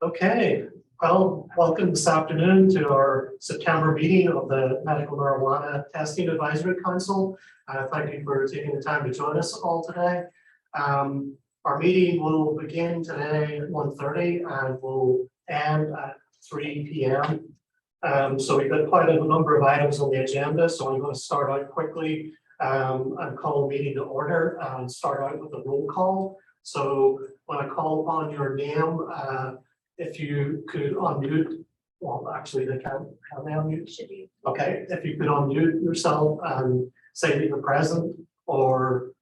Okay, well, welcome this afternoon to our September meeting of the Medical Marijuana Testing Advisory Council. Thank you for taking the time to join us all today. Our meeting will begin today at 1:30 and will end at 3 p.m. So we've got quite a number of items on the agenda, so I'm going to start out quickly and call the meeting to order and start out with a roll call. So when I call upon your name, if you could unmute, well, actually they can't, can they unmute? Should be. Okay, if you could unmute yourself and say that you're present, or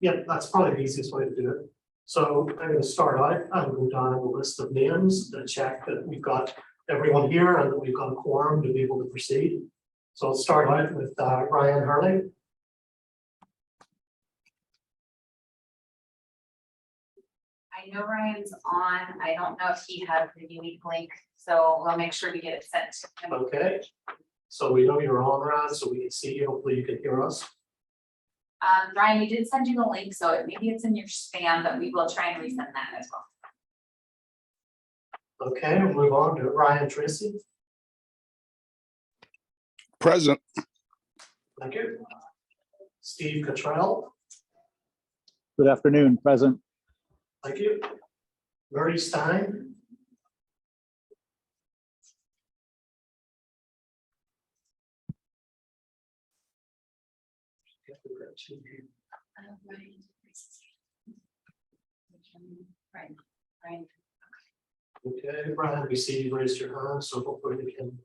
yeah, that's probably the easiest way to do it. So I'm going to start out and go down the list of names to check that we've got everyone here and that we've got a quorum to be able to proceed. So I'll start out with Ryan Hurley. I know Ryan's on. I don't know if he has the unique link, so we'll make sure to get it sent to him. Okay, so we know you're on, Ryan, so we can see you. Hopefully you can hear us. Ryan, we did send you the link, so maybe it's in your spam, but we will try and resend that as well. Okay, we'll move on to Ryan Tracy. Present. Thank you. Steve Cottrell. Good afternoon, present. Thank you. Murray Stein. Ryan. Okay, Brian, we see you raised your hand, so hopefully we can.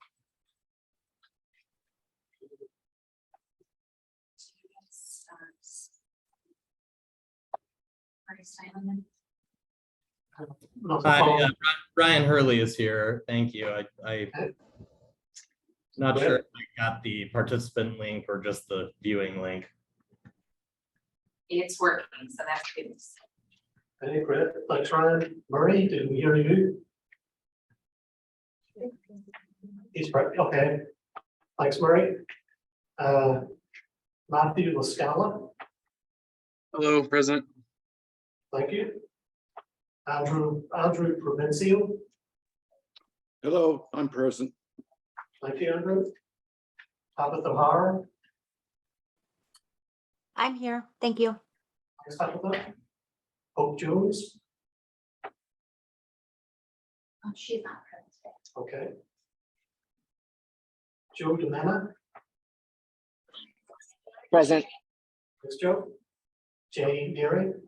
Hi, Ryan Hurley is here. Thank you. I not sure if I got the participant link or just the viewing link. It's working, so that's good. Okay, great. Thanks, Ryan. Murray, did we hear you? He's right. Okay. Thanks, Murray. Matthew Lascala. Hello, President. Thank you. Andrew Provencio. Hello, I'm present. Thank you, Andrew. Tabitha Hara. I'm here. Thank you. Thanks, Tabitha. Hope Jones. Oh, she's not present. Okay. Joe Domena. Present. Thanks, Joe. Jay Neary.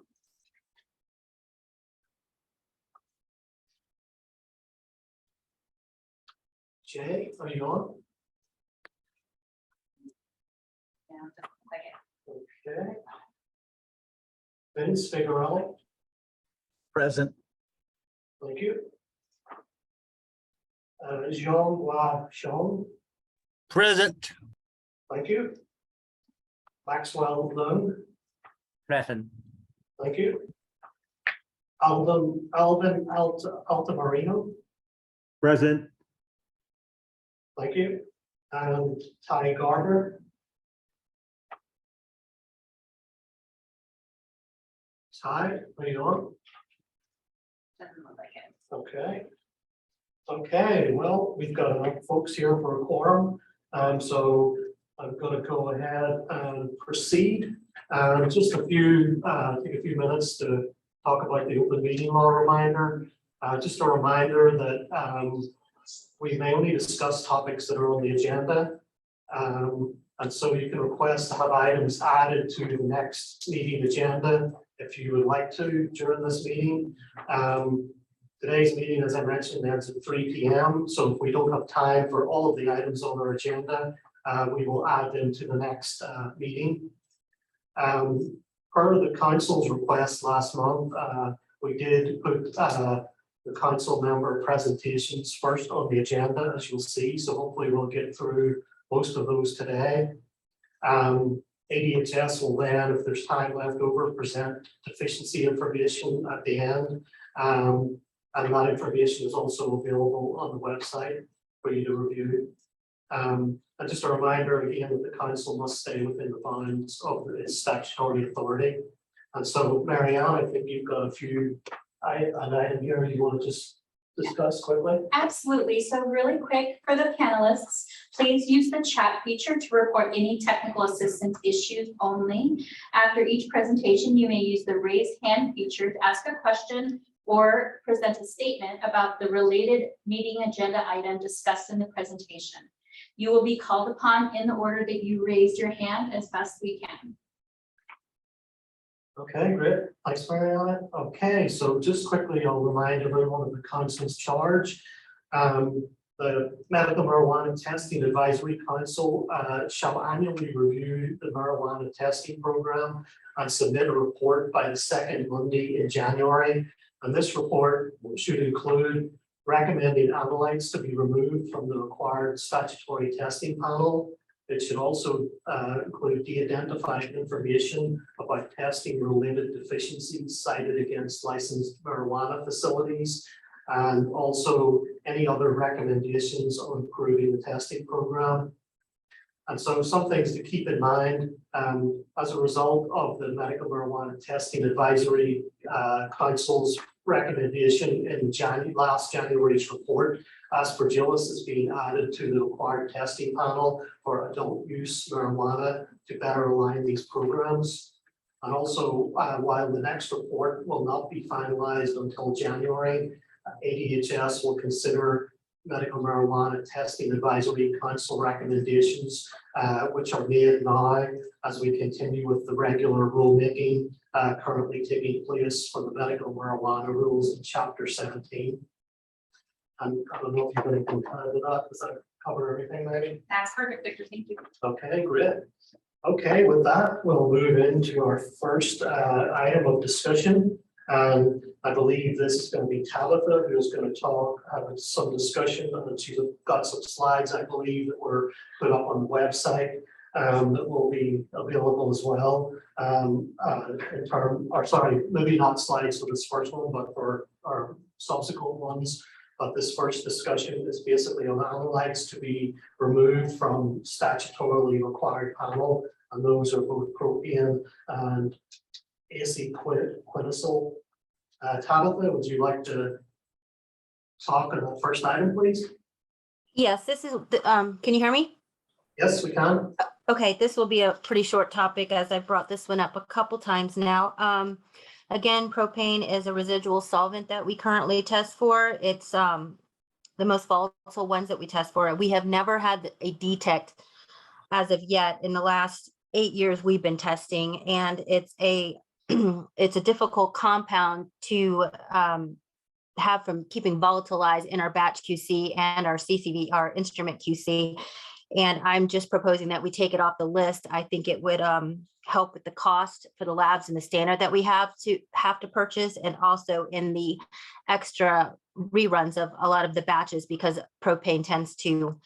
Jay, are you on? Yeah, Okay. Vince Figueroa. Present. Thank you. Jean Guachon. Present. Thank you. Maxwell Lund. Present. Thank you. Alvin Altamarino. Present. Thank you. And Ty Gardner. Ty, are you on? doesn't look like it. Okay. Okay, well, we've got enough folks here for a quorum, so I'm going to go ahead and proceed. Just take a few minutes to talk about the open meeting law reminder. Just a reminder that we may only discuss topics that are on the agenda. And so you can request to have items added to the next meeting agenda if you would like to during this meeting. Today's meeting, as I mentioned, ends at 3 p.m. So if we don't have time for all of the items on our agenda, we will add them to the next meeting. Per the council's request last month, we did put the council member presentations first on the agenda, as you'll see. So hopefully we'll get through most of those today. ADHS will then, if there's time left over, present deficiency information at the end. And that information is also available on the website for you to review. And just a reminder again that the council must stay within the bounds of its statutory authority. And so, Marianne, I think you've got an item here you want to just discuss quickly? Absolutely. So really quick for the panelists, please use the chat feature to report any technical assistance issues only. After each presentation, you may use the raise hand feature to ask a question or present a statement about the related meeting agenda item discussed in the presentation. You will be called upon in the order that you raised your hand as best we can. Okay, great. Thanks, Mariana. Okay, so just quickly, I'll remind everyone of the council's charge. The Medical Marijuana Testing Advisory Council shall annually review the marijuana testing program and submit a report by the second Monday in January. And this report should include recommending analytes to be removed from the required statutory testing panel. It should also include de-identifying information about testing related deficiencies cited against licensed marijuana facilities, and also any other recommendations on improving the testing program. And so some things to keep in mind as a result of the Medical Marijuana Testing Advisory Council's recommendation in last January's report, aspergillus is being added to the required testing panel for adult use marijuana to better align these programs. And also, while the next report will not be finalized until January, ADHS will consider Medical Marijuana Testing Advisory Council recommendations, which are made now as we continue with the regular rulemaking currently taking place for the medical marijuana rules in Chapter 17. And I don't know if you have anything to add to that. Does that cover everything, maybe? That's perfect, Victor. Thank you. Okay, great. Okay, with that, we'll move into our first item of discussion. And I believe this is going to be Tabitha who's going to talk, have some discussion, and she's got some slides, I believe, that were put up on the website that will be available as well. Maybe not slides for this first one, but for our subsequent ones. But this first discussion is basically on analytes to be removed from statutorily required panel, and those are both propane and acetylquinone. Tabitha, would you like to talk on the first item, please? Yes, this is, can you hear me? Yes, we can. Okay, this will be a pretty short topic as I've brought this one up a couple times now. Again, propane is a residual solvent that we currently test for. It's the most volatile ones that we test for. We have never had a detect as of yet in the last 8 years we've been testing, and it's a it's a difficult compound to have from keeping volatilized in our batch QC and our CCV, our instrument QC. And I'm just proposing that we take it off the list. I think it would help with the cost for the labs and the standard that we have to purchase, and also in the extra reruns of a lot of the batches, because propane tends to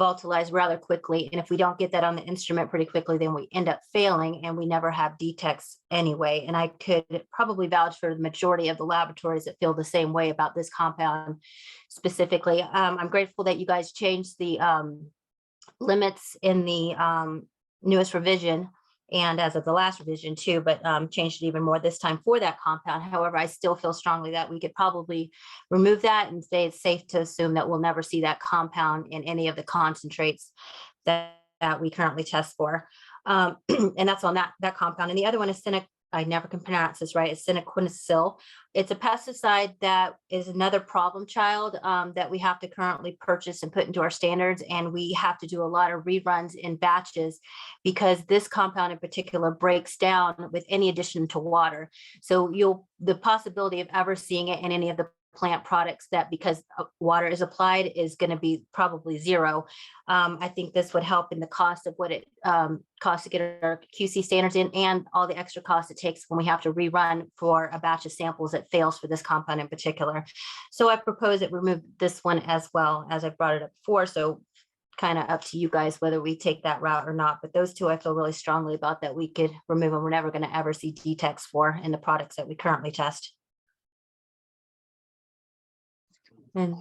volatilize rather quickly. And if we don't get that on the instrument pretty quickly, then we end up failing and we never have detects anyway. And I could probably vouch for the majority of the laboratories that feel the same way about this compound specifically. I'm grateful that you guys changed the limits in the newest revision, and as of the last revision too, but changed it even more this time for that compound. However, I still feel strongly that we could probably remove that and say it's safe to assume that we'll never see that compound in any of the concentrates that we currently test for. And that's on that compound. And the other one is I never can pronounce this right. It's senequinacil. It's a pesticide that is another problem child that we have to currently purchase and put into our standards. And we have to do a lot of reruns in batches because this compound in particular breaks down with any addition to water. So the possibility of ever seeing it in any of the plant products that because water is applied is going to be probably zero. I think this would help in the cost of what it costs to get our QC standards in, and all the extra costs it takes when we have to rerun for a batch of samples that fails for this compound in particular. So I propose that we remove this one as well, as I've brought it up before. So kind of up to you guys whether we take that route or not. But those two I feel really strongly about that we could remove, and we're never going to ever see detects for in the products that we currently test. And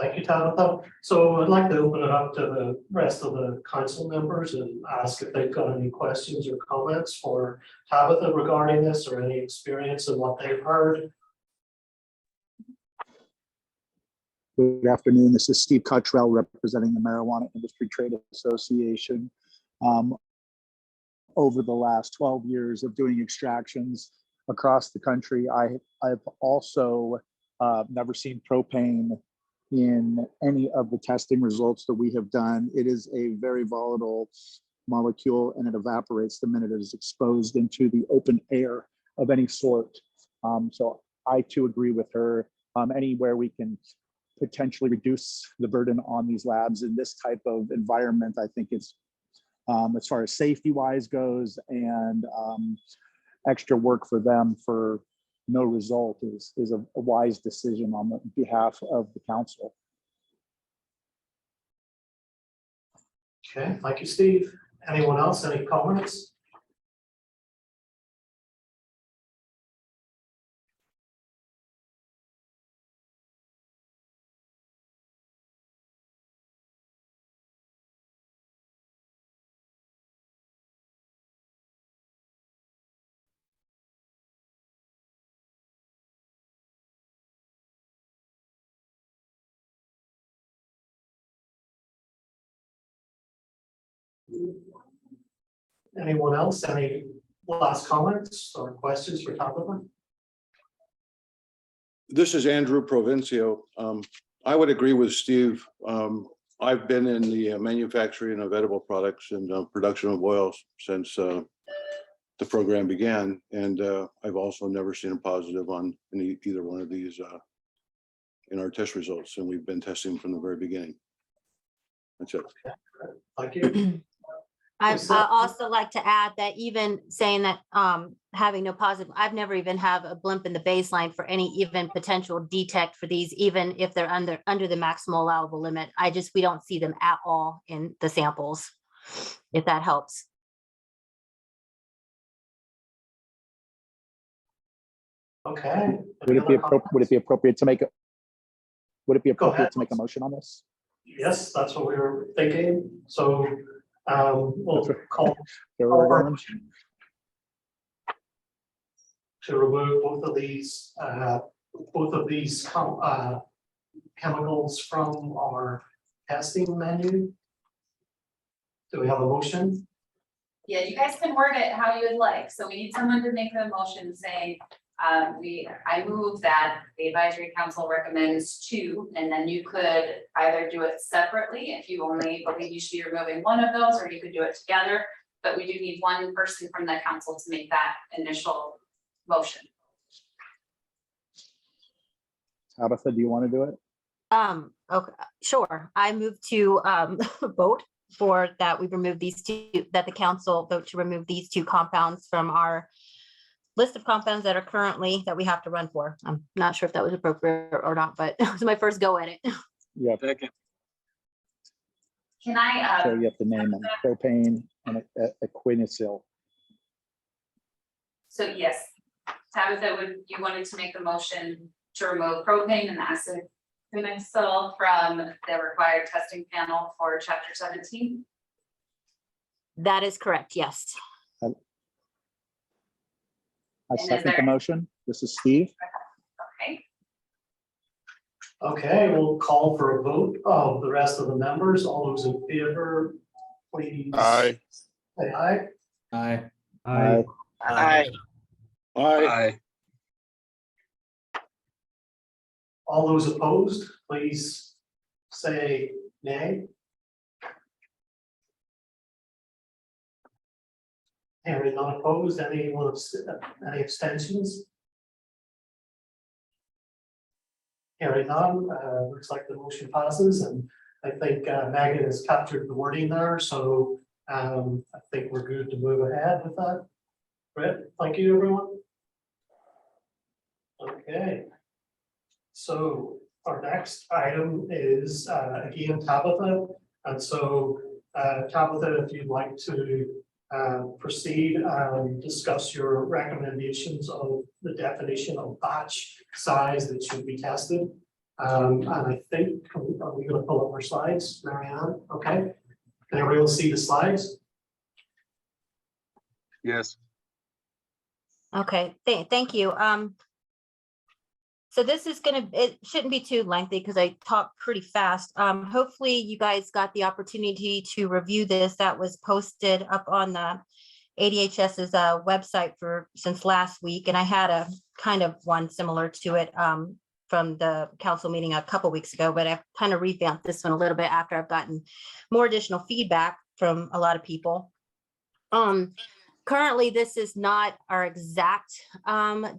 Thank you, Tabitha. So I'd like to open it up to the rest of the council members and ask if they've got any questions or comments for Tabitha regarding this, or any experience in what they've heard. Good afternoon. This is Steve Cottrell representing the Marijuana Industry Trade Association. Over the last 12 years of doing extractions across the country, I've also never seen propane in any of the testing results that we have done. It is a very volatile molecule and it evaporates the minute it is exposed into the open air of any sort. So I too agree with her. Anywhere we can potentially reduce the burden on these labs in this type of environment, I think it's as far as safety wise goes and extra work for them for no result is a wise decision on the behalf of the council. Okay, thank you, Steve. Anyone else, any comments? Anyone else, any last comments or questions for Tabitha? This is Andrew Provencio. I would agree with Steve. I've been in the manufacturing of edible products and production of oils since the program began. And I've also never seen a positive on either one of these in our test results. And we've been testing from the very beginning. That's it. Thank you. I'd also like to add that even saying that having no positive, I've never even have a blimp in the baseline for any even potential detect for these, even if they're under the maximal allowable limit. We don't see them at all in the samples, if that helps. Okay. Would it be appropriate to make a motion on this? Yes, that's what we were thinking. So we'll call There for are a motion to remove both of these chemicals from our testing menu. Do we have a motion? Yeah, you guys can word it how you would like. So we need someone to make a motion saying, I move that the advisory council recommends 2, and then you could either do it separately if you only believe you should be removing one of those, or you could do it together. But we do need one person from the council to make that initial motion. Tabitha, do you want to do it? Okay, sure. I move to vote for that. We remove these 2, that the council vote to remove these 2 compounds from our list of compounds that are currently that we have to run for. I'm not sure if that was appropriate or not, but it was my first go at it. Yeah. Can I? So you have to name them: propane and equinyl. So yes, Tabitha, you wanted to make a motion to remove propane and acid equinyl from the required testing panel for chapter 17? That is correct, yes. I second the motion. This is Steve. Okay. Okay, we'll call for a vote of the rest of the members. All those in favor, please. Aye. Say aye. Aye. Aye. Aye. Aye. All those opposed, please say nay. Hearing none opposed, any abstentions? Hearing none, looks like the motion passes, and I think Megan has captured the wording there, so I think we're good to move ahead with that. Great, thank you, everyone. Okay. So our next item is again Tabitha, and so Tabitha, if you'd like to proceed and discuss your recommendations of the definition of batch size that should be tested. And I think, are we going to pull up our slides, Marianne? Okay. Can everyone see the slides? Yes. Okay, thank you. So this is it shouldn't be too lengthy because I talk pretty fast. Hopefully you guys got the opportunity to review this. That was posted up on the ADHS's website since last week. And I had a kind of one similar to it from the council meeting a couple weeks ago, but I've kind of revamped this one a little bit after I've gotten more additional feedback from a lot of people. Currently, this is not our exact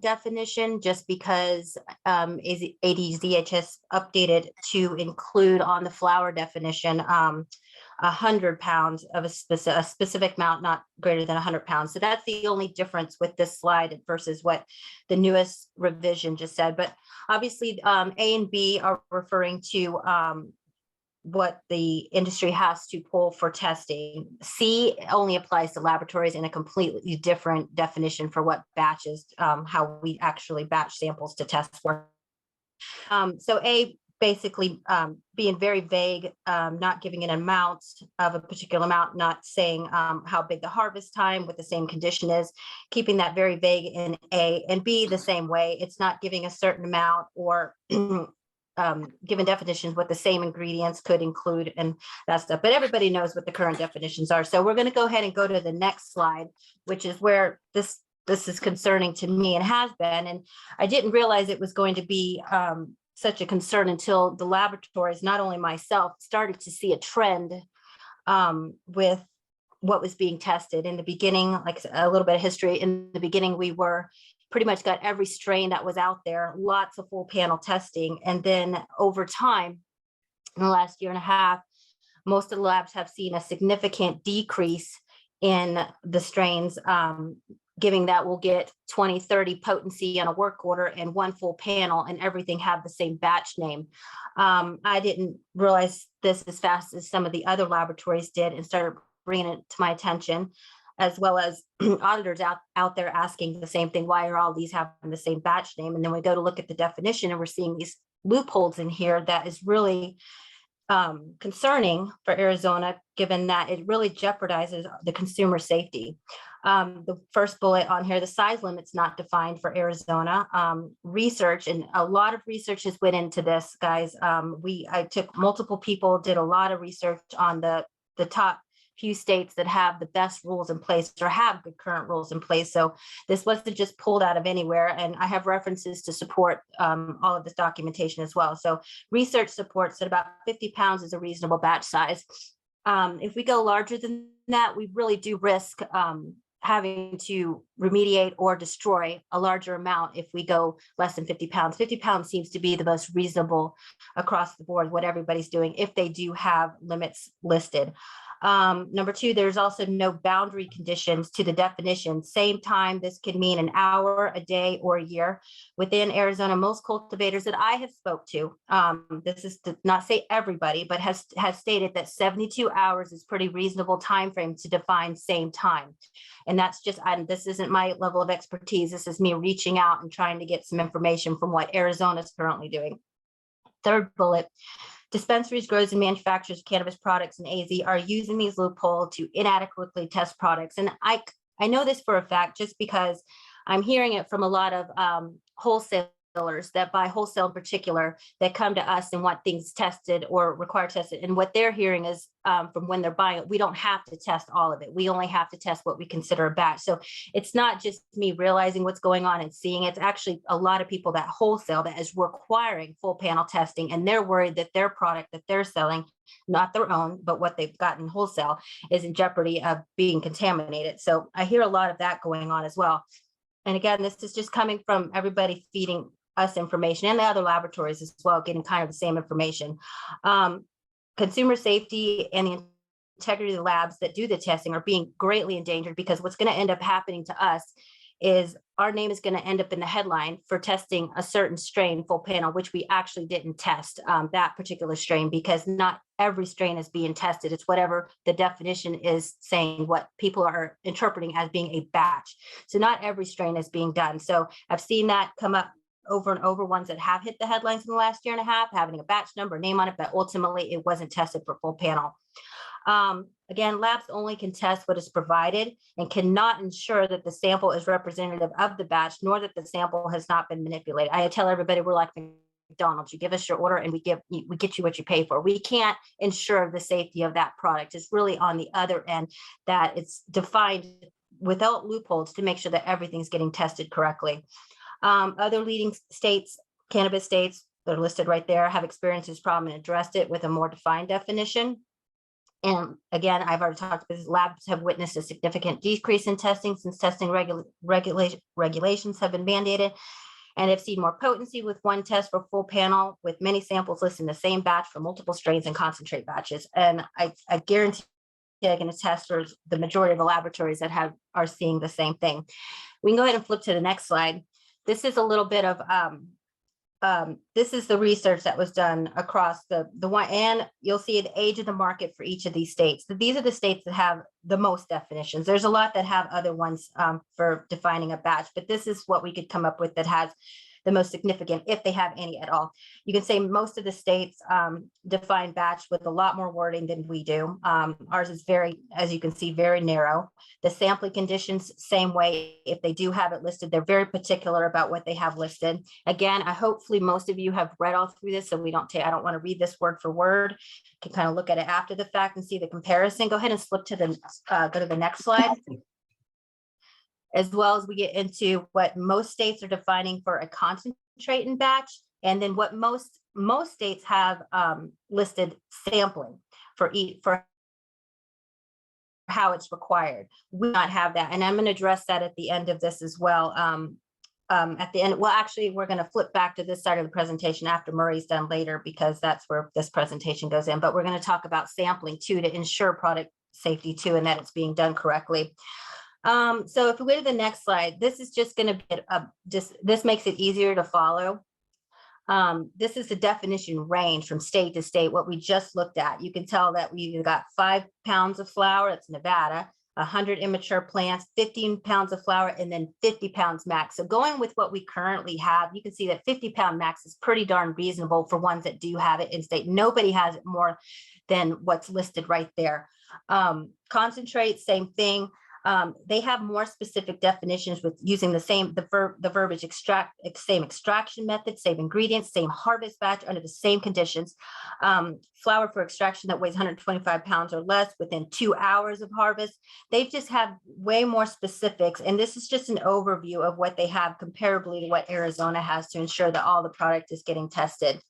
definition, just because ADZHS updated to include on the flower definition 100 pounds of a specific amount, not greater than 100 pounds. So that's the only difference with this slide versus what the newest revision just said. But obviously, A and B are referring to what the industry has to pull for testing. C only applies to laboratories in a completely different definition for what batches, how we actually batch samples to test for. So A basically being very vague, not giving an amount of a particular amount, not saying how big the harvest time, what the same condition is, keeping that very vague in A, and B the same way. It's not giving a certain amount or given definitions what the same ingredients could include and that stuff, but everybody knows what the current definitions are. So we're going to go ahead and go to the next slide, which is where this is concerning to me and has been. And I didn't realize it was going to be such a concern until the laboratories, not only myself, started to see a trend with what was being tested. In the beginning, like a little bit of history, in the beginning, we were pretty much got every strain that was out there, lots of full panel testing. And then over time, in the last year and a half, most of the labs have seen a significant decrease in the strains, giving that we'll get 20, 30 potency on a work order and one full panel and everything have the same batch name. I didn't realize this as fast as some of the other laboratories did and started bringing it to my attention, as well as auditors out there asking the same thing. Why are all these having the same batch name? And then we go to look at the definition and we're seeing these loopholes in here that is really concerning for Arizona, given that it really jeopardizes the consumer safety. The first bullet on here, the size limit's not defined for Arizona. Research, and a lot of research has went into this, guys. I took multiple people, did a lot of research on the top few states that have the best rules in place or have good current rules in place. So this wasn't just pulled out of anywhere. And I have references to support all of this documentation as well. So research supports that about 50 pounds is a reasonable batch size. If we go larger than that, we really do risk having to remediate or destroy a larger amount if we go less than 50 pounds. 50 pounds seems to be the most reasonable across the board, what everybody's doing, if they do have limits listed. Number two, there's also no boundary conditions to the definition. Same time, this could mean an hour, a day, or a year. Within Arizona, most cultivators that I have spoke to, this is to not say everybody, but has stated that 72 hours is pretty reasonable time frame to define same time. And that's just, this isn't my level of expertise. This is me reaching out and trying to get some information from what Arizona is currently doing. Third bullet. Dispensaries, grows, and manufacturers of cannabis products in AZ are using these loopholes to inadequately test products. And I know this for a fact just because I'm hearing it from a lot of wholesalers that buy wholesale in particular that come to us and want things tested or require tested. And what they're hearing is from when they're buying it, we don't have to test all of it. We only have to test what we consider a batch. So it's not just me realizing what's going on and seeing it. It's actually a lot of people that wholesale that is requiring full panel testing, and they're worried that their product that they're selling, not their own, but what they've gotten wholesale, is in jeopardy of being contaminated. So I hear a lot of that going on as well. And again, this is just coming from everybody feeding us information, and the other laboratories as well, getting kind of the same information. Consumer safety and the integrity of the labs that do the testing are being greatly endangered, because what's going to end up happening to us is our name is going to end up in the headline for testing a certain strain full panel, which we actually didn't test that particular strain, because not every strain is being tested. It's whatever the definition is saying, what people are interpreting as being a batch. So not every strain is being done. So I've seen that come up over and over, ones that have hit the headlines in the last year and a half, having a batch number, name on it, but ultimately it wasn't tested for full panel. Again, labs only can test what is provided and cannot ensure that the sample is representative of the batch, nor that the sample has not been manipulated. I tell everybody we're like McDonald's. You give us your order and we get you what you pay for. We can't ensure the safety of that product. It's really on the other end that it's defined without loopholes to make sure that everything's getting tested correctly. Other leading states, cannabis states, they're listed right there, have experienced this problem and addressed it with a more defined definition. And again, I've already talked about this, labs have witnessed a significant decrease in testing since testing regulations have been mandated, and have seen more potency with one test for full panel, with many samples listed in the same batch for multiple strains and concentrate batches. And I guarantee I can attest for the majority of the laboratories that are seeing the same thing. We can go ahead and flip to the next slide. This is a little bit of this is the research that was done across the one, and you'll see the age of the market for each of these states. These are the states that have the most definitions. There's a lot that have other ones for defining a batch, but this is what we could come up with that has the most significant, if they have any at all. You can say most of the states define batch with a lot more wording than we do. Ours is very, as you can see, very narrow. The sampling conditions, same way. If they do have it listed, they're very particular about what they have listed. Again, hopefully most of you have read all through this, so we don't take, I don't want to read this word for word. You can kind of look at it after the fact and see the comparison. Go ahead and flip to the, go to the next slide. As well as we get into what most states are defining for a concentrate in batch, and then what most states have listed sampling for how it's required. We not have that, and I'm going to address that at the end of this as well. At the end, well, actually, we're going to flip back to this side of the presentation after Murray's done later, because that's where this presentation goes in. But we're going to talk about sampling too, to ensure product safety too, and that it's being done correctly. So if we go to the next slide, this is just going to be this makes it easier to follow. This is the definition range from state to state, what we just looked at. You can tell that we've got 5 pounds of flower, that's Nevada, 100 immature plants, 15 pounds of flower, and then 50 pounds max. So going with what we currently have, you can see that 50-pound max is pretty darn reasonable for ones that do have it in state. Nobody has it more than what's listed right there. Concentrate, same thing. They have more specific definitions with using the verbiage same extraction method, same ingredients, same harvest batch under the same conditions. Flour for extraction that weighs 125 pounds or less within 2 hours of harvest. They just have way more specifics. And this is just an overview of what they have comparably to what Arizona has to ensure that all the product is getting tested.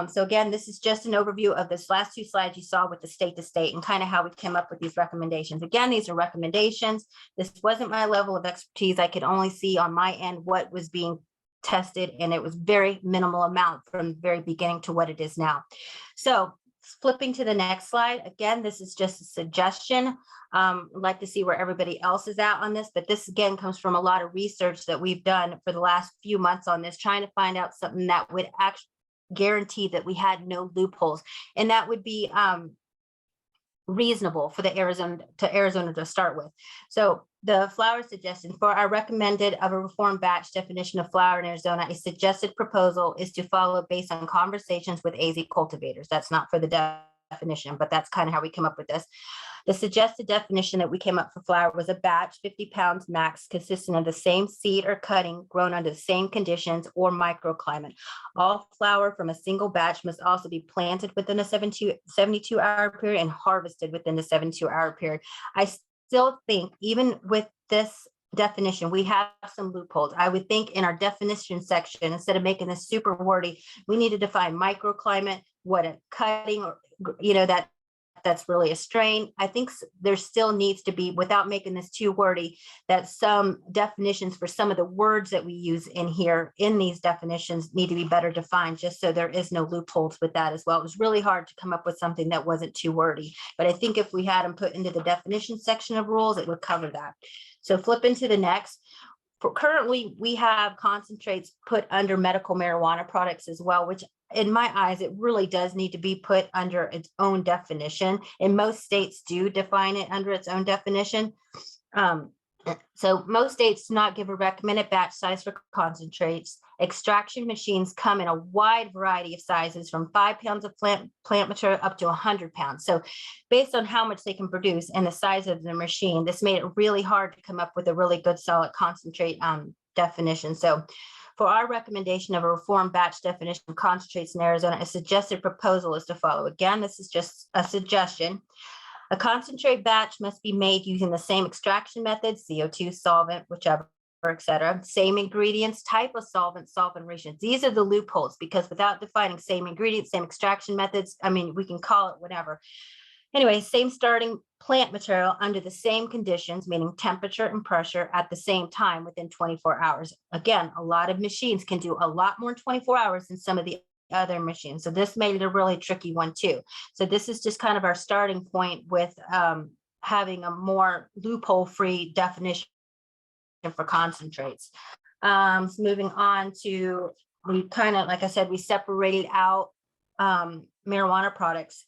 So again, this is just an overview of this last 2 slides you saw with the state to state and kind of how we came up with these recommendations. Again, these are recommendations. This wasn't my level of expertise. I could only see on my end what was being tested, and it was very minimal amount from the very beginning to what it is now. So flipping to the next slide, again, this is just a suggestion. I'd like to see where everybody else is at on this, but this again comes from a lot of research that we've done for the last few months on this, trying to find out something that would actually guarantee that we had no loopholes, and that would be reasonable for the Arizona to start with. So the flower suggestion for our recommended of a reform batch definition of flower in Arizona, a suggested proposal is to follow based on conversations with AZ cultivators. That's not for the definition, but that's kind of how we come up with this. The suggested definition that we came up for flower was a batch 50 pounds max, consisting of the same seed or cutting grown under the same conditions or microclimate. All flower from a single batch must also be planted within a 72-hour period and harvested within the 72-hour period. I still think even with this definition, we have some loopholes. I would think in our definition section, instead of making this super wordy, we need to define microclimate, what a cutting, or that's really a strain. I think there still needs to be, without making this too wordy, that some definitions for some of the words that we use in here in these definitions need to be better defined, just so there is no loopholes with that as well. It was really hard to come up with something that wasn't too wordy, but I think if we had them put into the definition section of rules, it would cover that. So flip into the next. Currently, we have concentrates put under medical marijuana products as well, which in my eyes, it really does need to be put under its own definition. And most states do define it under its own definition. So most states do not give a recommended batch size for concentrates. Extraction machines come in a wide variety of sizes from 5 pounds of plant material up to 100 pounds. So based on how much they can produce and the size of the machine, this made it really hard to come up with a really good solid concentrate definition. So for our recommendation of a reformed batch definition of concentrates in Arizona, a suggested proposal is to follow. Again, this is just a suggestion. A concentrate batch must be made using the same extraction methods, CO2, solvent, whichever, etc. Same ingredients, type of solvent, solvent ratio. These are the loopholes, because without defining same ingredients, same extraction methods, I mean, we can call it whatever. Anyway, same starting plant material under the same conditions, meaning temperature and pressure at the same time within 24 hours. Again, a lot of machines can do a lot more in 24 hours than some of the other machines. So this made it a really tricky one too. So this is just kind of our starting point with having a more loophole-free definition for concentrates. So moving on to, we kind of, like I said, we separated out marijuana products.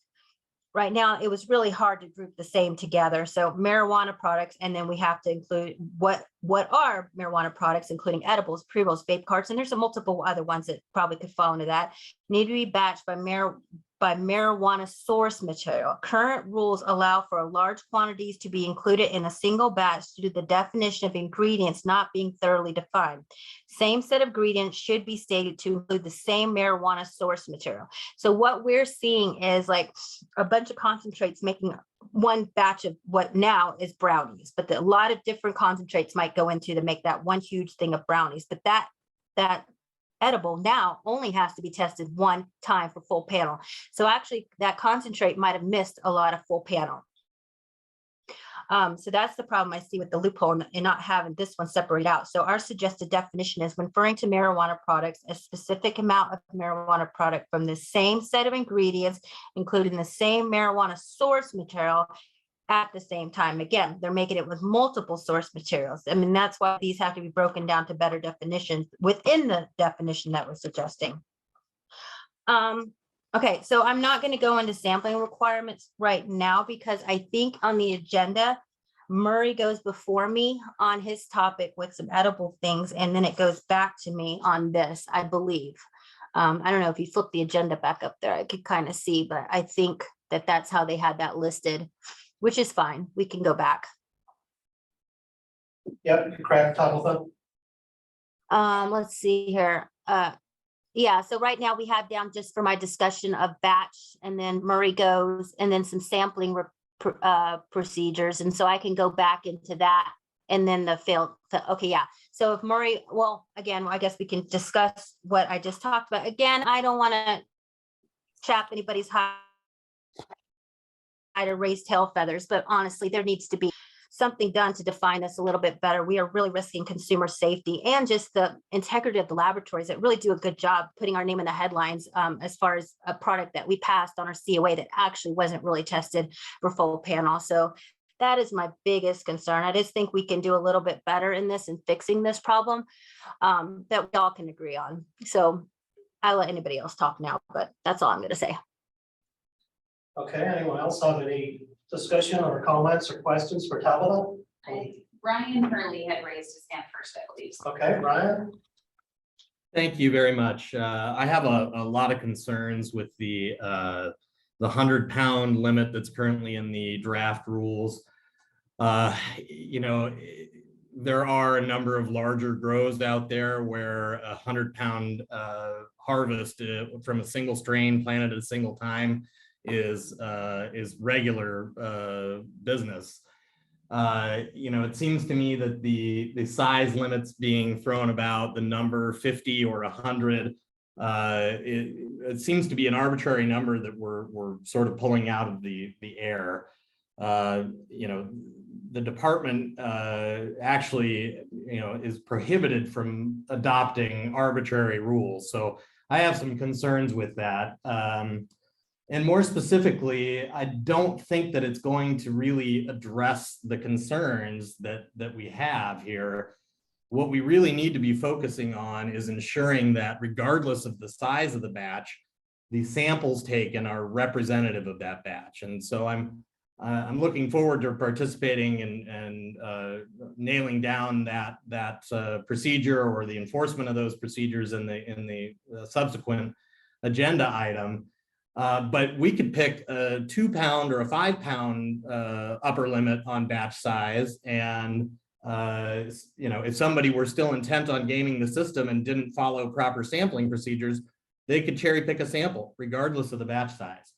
Right now, it was really hard to group the same together. So marijuana products, and then we have to include what are marijuana products, including edibles, pre-rolls, vape carts, and there's a multiple other ones that probably could fall into that, need to be batched by marijuana source material. Current rules allow for large quantities to be included in a single batch due to the definition of ingredients not being thoroughly defined. Same set of ingredients should be stated to include the same marijuana source material. So what we're seeing is like a bunch of concentrates making one batch of what now is brownies, but a lot of different concentrates might go into to make that one huge thing of brownies. But that edible now only has to be tested one time for full panel. So actually that concentrate might have missed a lot of full panel. So that's the problem I see with the loophole and not having this one separate out. So our suggested definition is when referring to marijuana products, a specific amount of marijuana product from the same set of ingredients, including the same marijuana source material at the same time. Again, they're making it with multiple source materials. I mean, that's why these have to be broken down to better definitions within the definition that we're suggesting. Okay, so I'm not going to go into sampling requirements right now because I think on the agenda, Murray goes before me on his topic with some edible things, and then it goes back to me on this, I believe. I don't know if you flip the agenda back up there, I could kind of see, but I think that that's how they had that listed, which is fine. We can go back. Yep, you're correct, Tabitha. Let's see here. Yeah, so right now we have down just for my discussion of batch, and then Murray goes, and then some sampling procedures. And so I can go back into that and then the failed. Okay, yeah. So if Murray, well, again, I guess we can discuss what I just talked about. Again, I don't want to chap anybody's hide or raise tail feathers, but honestly, there needs to be something done to define this a little bit better. We are really risking consumer safety and just the integrity of the laboratories that really do a good job putting our name in the headlines as far as a product that we passed on our COA that actually wasn't really tested for full panel. So that is my biggest concern. I just think we can do a little bit better in this and fixing this problem that we all can agree on. So I'll let anybody else talk now, but that's all I'm going to say. Okay, anyone else have any discussion or comments or questions for Tabitha? Brian Hurley had raised his hand first, I believe. Okay, Brian? Thank you very much. I have a lot of concerns with the 100-pound limit that's currently in the draft rules. You know, there are a number of larger grows out there where a 100-pound harvest from a single strain planted at a single time is regular business. You know, it seems to me that the size limits being thrown about, the number 50 or 100, it seems to be an arbitrary number that we're sort of pulling out of the air. You know, the department actually, you know, is prohibited from adopting arbitrary rules. So I have some concerns with that. And more specifically, I don't think that it's going to really address the concerns that we have here. What we really need to be focusing on is ensuring that regardless of the size of the batch, the samples taken are representative of that batch. And so I'm I'm looking forward to participating and nailing down that procedure or the enforcement of those procedures in the subsequent agenda item. But we could pick a 2 pound or a 5 pound upper limit on batch size. And, if somebody were still intent on gaming the system and didn't follow proper sampling procedures, they could cherry pick a sample regardless of the batch size.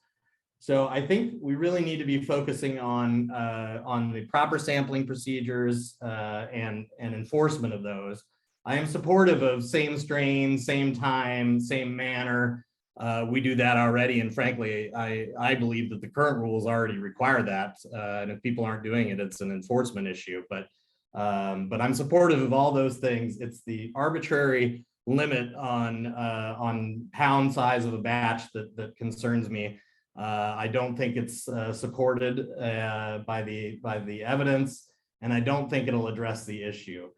So I think we really need to be focusing on the proper sampling procedures and enforcement of those. I am supportive of same strain, same time, same manner. We do that already, and frankly, I believe that the current rules already require that. And if people aren't doing it, it's an enforcement issue. But I'm supportive of all those things. It's the arbitrary limit on pound size of a batch that concerns me. I don't think it's supported by the evidence, and I don't think it'll address the issue.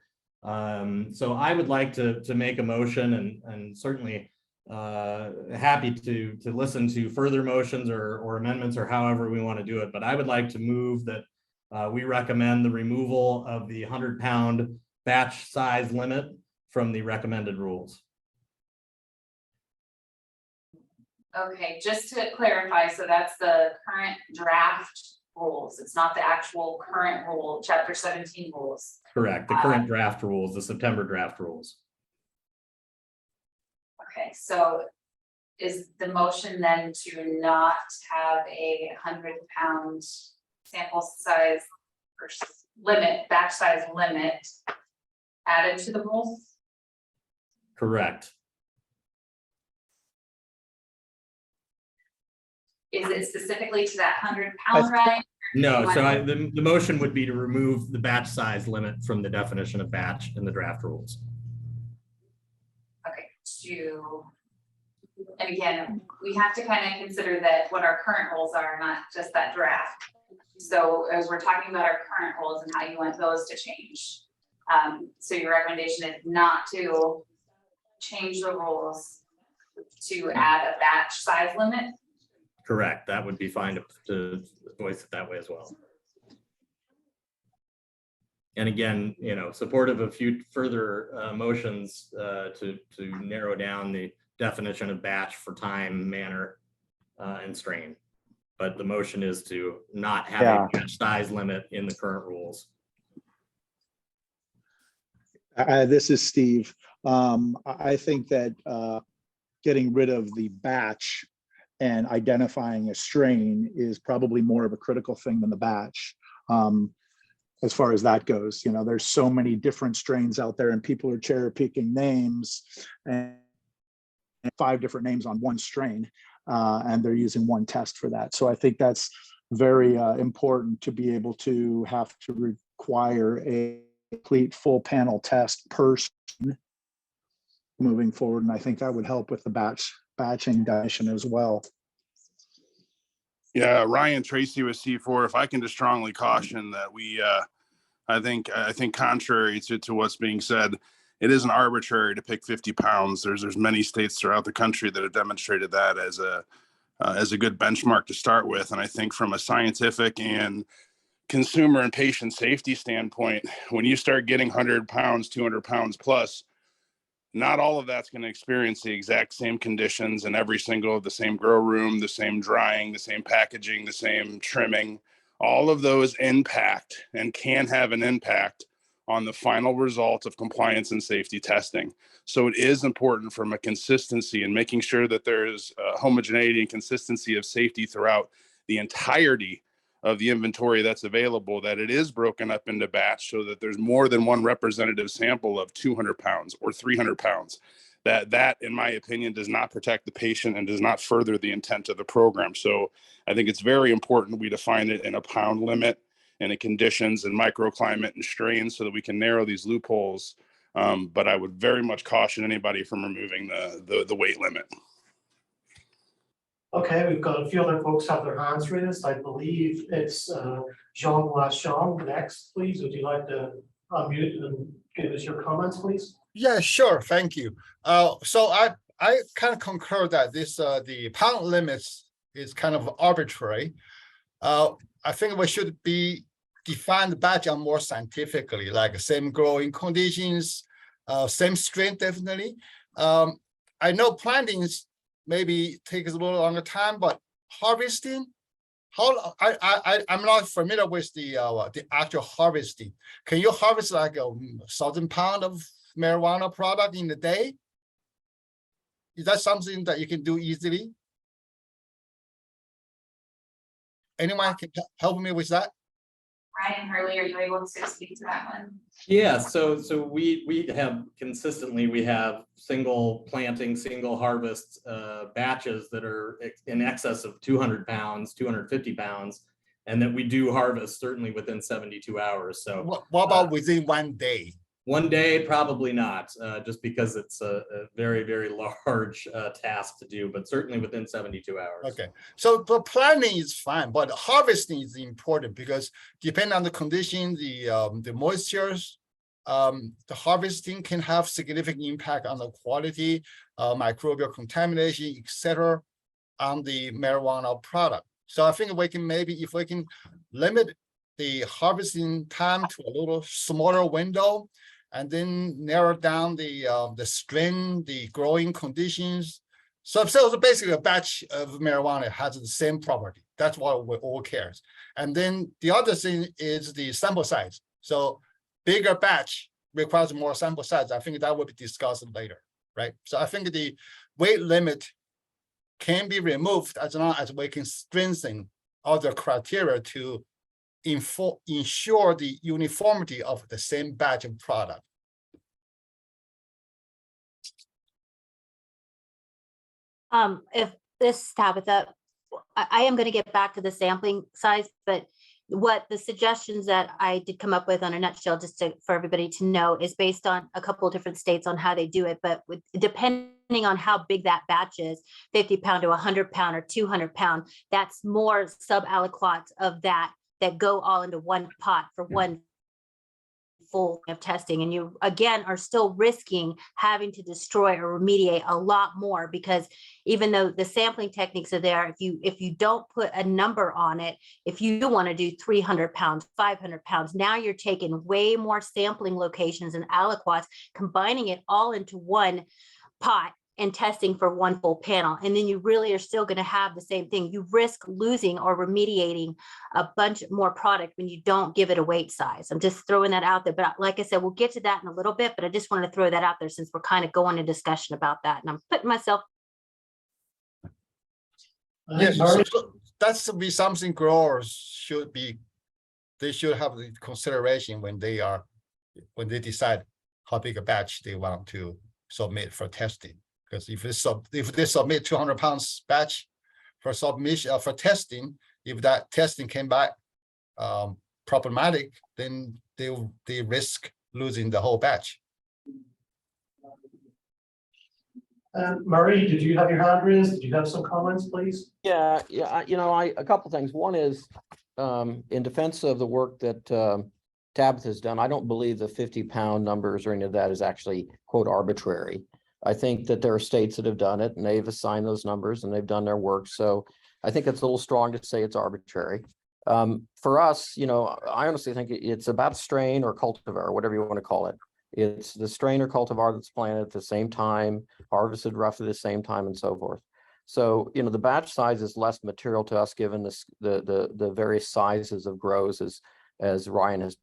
So I would like to make a motion, and certainly happy to listen to further motions or amendments or however we want to do it. But I would like to move that we recommend the removal of the 100 pound batch size limit from the recommended rules. Okay, just to clarify, so that's the current draft rules. It's not the actual current rule, chapter 17 rules. Correct. The current draft rules, the September draft rules. Okay, so is the motion then to not have a 100 pound sample size or limit, batch size limit added to the rules? Correct. Is it specifically to that 100 pound range? No, so the motion would be to remove the batch size limit from the definition of batch in the draft rules. Okay, and again, we have to kind of consider that what our current rules are, not just that draft. So as we're talking about our current rules and how you want those to change. So your recommendation is not to change the rules to add a batch size limit? Correct. That would be fine to voice it that way as well. And again, supportive of further motions to narrow down the definition of batch for time, manner, and strain. But the motion is to not have a batch size limit in the current rules. This is Steve. I think that getting rid of the batch and identifying a strain is probably more of a critical thing than the batch. As far as that goes, there's so many different strains out there and people are cherry picking names and 5 different names on one strain, and they're using one test for that. So I think that's very important to be able to have to require a complete full panel test per strain moving forward. And I think that would help with the batching definition as well. Yeah, Ryan Tracy with C4. If I can just strongly caution that we, I think contrary to what's being said, it isn't arbitrary to pick 50 pounds. There's many states throughout the country that have demonstrated that as a good benchmark to start with. And I think from a scientific and consumer and patient safety standpoint, when you start getting 100 pounds, 200 pounds plus, not all of that's going to experience the exact same conditions in every single of the same grow room, the same drying, the same packaging, the same trimming. All of those impact and can have an impact on the final result of compliance and safety testing. So it is important from a consistency and making sure that there's homogeneity and consistency of safety throughout the entirety of the inventory that's available, that it is broken up into batch so that there's more than one representative sample of 200 pounds or 300 pounds. That, in my opinion, does not protect the patient and does not further the intent of the program. So I think it's very important we define it in a pound limit and in conditions and microclimate and strains so that we can narrow these loopholes. But I would very much caution anybody from removing the weight limit. Okay, we've got a few other folks have their hands raised. I believe it's Jean Lachon next, please. Would you like to unmute and give us your comments, please? Yeah, sure. Thank you. So I kind of concur that this the pound limits is kind of arbitrary. I think we should be define the batch on more scientifically, like same growing conditions, same strain definitely. I know plantings maybe takes a little longer time, but harvesting, I'm not familiar with the actual harvesting. Can you harvest like 1,000 pounds of marijuana product in a day? Is that something that you can do easily? Anyone can help me with that? Ryan, Hurley, are you able to speak to that one? Yeah, so we have consistently, we have single planting, single harvest batches that are in excess of 200 pounds, 250 pounds, and that we do harvest certainly within 72 hours. So What about within 1 day? one day, probably not, just because it's a very, very large task to do, but certainly within 72 hours. Okay, so the planting is fine, but harvesting is important because depending on the condition, the moistures, the harvesting can have significant impact on the quality, microbial contamination, etc., on the marijuana product. So I think we can maybe, if we can limit the harvesting time to a little smaller window, and then narrow down the strain, the growing conditions. So basically a batch of marijuana has the same property. That's what we all cares. And then the other thing is the sample size. So bigger batch requires more sample size. I think that will be discussed later, right? So I think the weight limit can be removed as long as we can strengthen other criteria to ensure the uniformity of the same batch of product. If this Tabitha, I am going to get back to the sampling size, but what the suggestions that I did come up with on a nutshell, just for everybody to know, is based on a couple of different states on how they do it. But depending on how big that batch is, 50 pound to 100 pound or 200 pound, that's more sub-aliquots of that go all into one pot for one full of testing. And you again are still risking having to destroy or remediate a lot more, because even though the sampling techniques are there, if you don't put a number on it, if you want to do 300 pounds, 500 pounds, now you're taking way more sampling locations and aliquots, combining it all into one pot and testing for one full panel. And then you really are still going to have the same thing. You risk losing or remediating a bunch more product when you don't give it a weight size. I'm just throwing that out there. But like I said, we'll get to that in a little bit, but I just wanted to throw that out there since we're kind of going into discussion about that. And I'm putting myself. Yes, so that's to be something growers should be, they should have the consideration when they decide how big a batch they want to submit for testing. Because if they submit 200 pounds batch for submission for testing, if that testing came back problematic, then they risk losing the whole batch. Murray, did you have your hand raised? Did you have some comments, please? Yeah, a couple things. One is in defense of the work that Tabitha has done. I don't believe the 50 pound numbers or any of that is actually, quote, arbitrary. I think that there are states that have done it and they've assigned those numbers and they've done their work. So I think it's a little strong to say it's arbitrary. For us, I honestly think it's about strain or cultivar, whatever you want to call it. It's the strain or cultivar that's planted at the same time, harvested roughly the same time, and so forth. So, the batch size is less material to us given this, the various sizes of grows, as Ryan has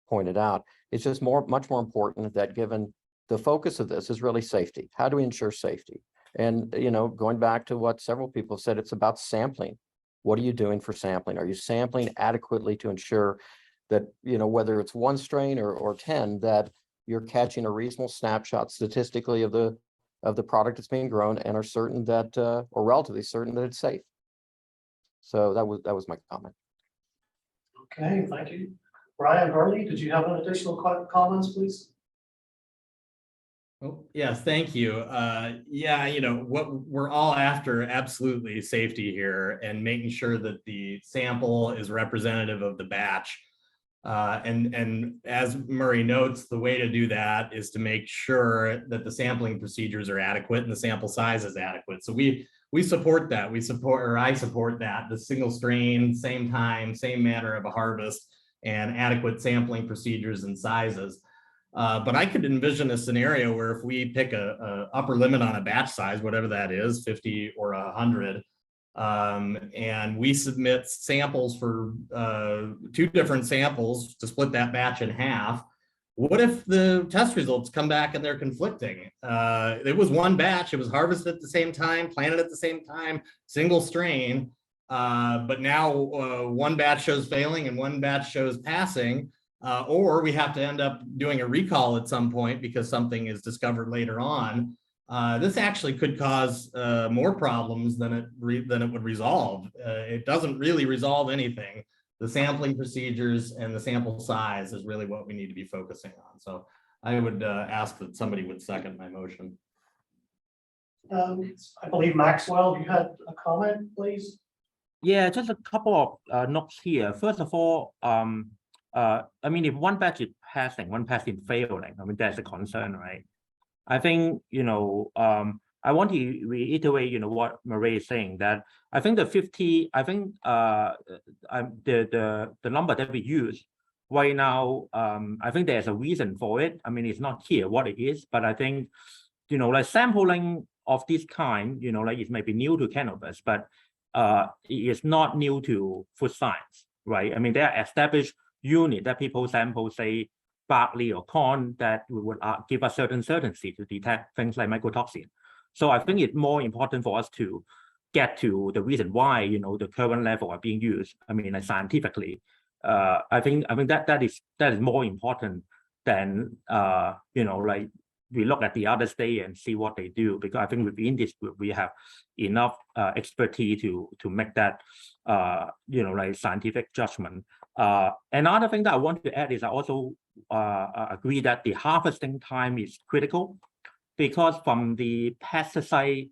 pointed out. It's just much more important that given the focus of this is really safety. How do we ensure safety? And, going back to what several people have said, it's about sampling. What are you doing for sampling? Are you sampling adequately to ensure that, whether it's one strain or 10, that you're catching a reasonable snapshot statistically of the product that's being grown and are certain that, or relatively certain that it's safe. So that was my comment. Okay, thank you. Brian Hurley, did you have an additional comments, please? Oh, yes, thank you. What we're all after, absolutely safety here and making sure that the sample is representative of the batch. And as Murray notes, the way to do that is to make sure that the sampling procedures are adequate and the sample size is adequate. So we we support that. I support that. The single strain, same time, same manner of a harvest, and adequate sampling procedures and sizes. But I could envision a scenario where if we pick a upper limit on a batch size, whatever that is, 50 or 100, and we submit samples for 2 different samples to split that batch in half. What if the test results come back and they're conflicting? It was one batch, it was harvested at the same time, planted at the same time, single strain, but now one batch shows failing and one batch shows passing, or we have to end up doing a recall at some point because something is discovered later on. This actually could cause more problems than it would resolve. It doesn't really resolve anything. The sampling procedures and the sample size is really what we need to be focusing on. So I would ask that somebody would second my motion. I believe Maxwell, you had a comment, please? Yeah, just a couple of notes here. First of all, I mean, if one batch is passing, one batch is failing, I mean, that's a concern, right? I think, I want to reiterate, what Marie is saying, that I think the 50, I think the number that we use right now, I think there's a reason for it. I mean, it's not clear what it is, but I think, like sampling of this kind, like it may be new to cannabis, but it is not new to food science, right? I mean, there are established units that people sample, say, barley or corn, that would give us certain certainty to detect things like mycotoxin. So I think it's more important for us to get to the reason why, the current level are being used. I mean, like scientifically, I think that is more important than, like we look at the other state and see what they do, because I think within this group, we have enough expertise to make that, like scientific judgment. Another thing that I want to add is I also agree that the harvesting time is critical, because from the pesticide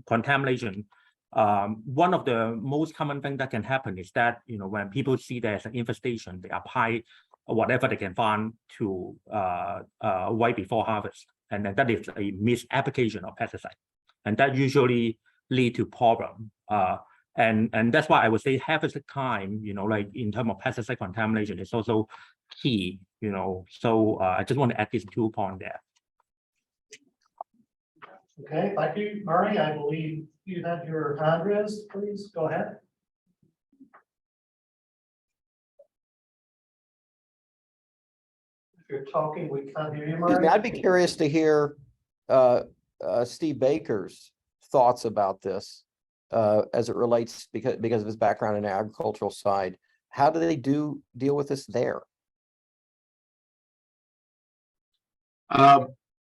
contamination, one of the most common things that can happen is that, when people see there's an infestation, they apply whatever they can find to right before harvest, and then that is a misapplication of pesticide, and that usually lead to problem. And that's why I would say harvest time, like in terms of pesticide contamination, is also key, so I just want to add these 2 points there. Okay, thank you, Murray. I believe you had your hand raised. Please go ahead. If you're talking, we can't hear you, Murray. I'd be curious to hear Steve Baker's thoughts about this as it relates, because of his background in the agricultural side. How do they deal with this there?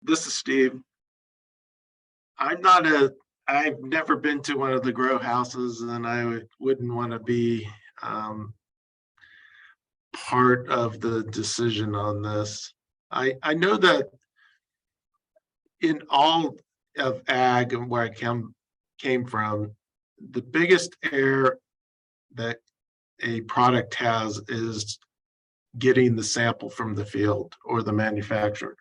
This is Steve. I've never been to one of the grow houses, and I wouldn't want to be part of the decision on this. I know that in all of ag and where I came from, the biggest error that a product has is getting the sample from the field or the manufacturer.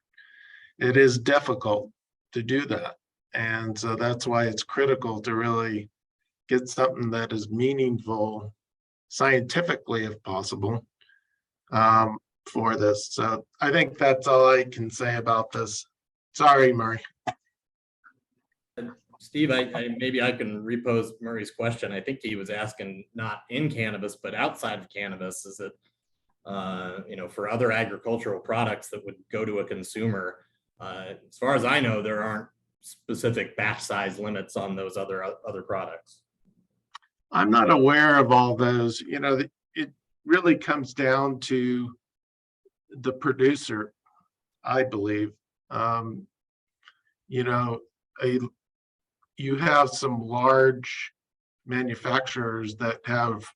It is difficult to do that. And so that's why it's critical to really get something that is meaningful scientifically, if possible, for this. So I think that's all I can say about this. Sorry, Murray. Steve, maybe I can repose Murray's question. I think he was asking not in cannabis, but outside of cannabis. Is it, for other agricultural products that would go to a consumer? As far as I know, there aren't specific batch size limits on those other products. I'm not aware of all those. It really comes down to the producer, I believe. You have some large manufacturers that have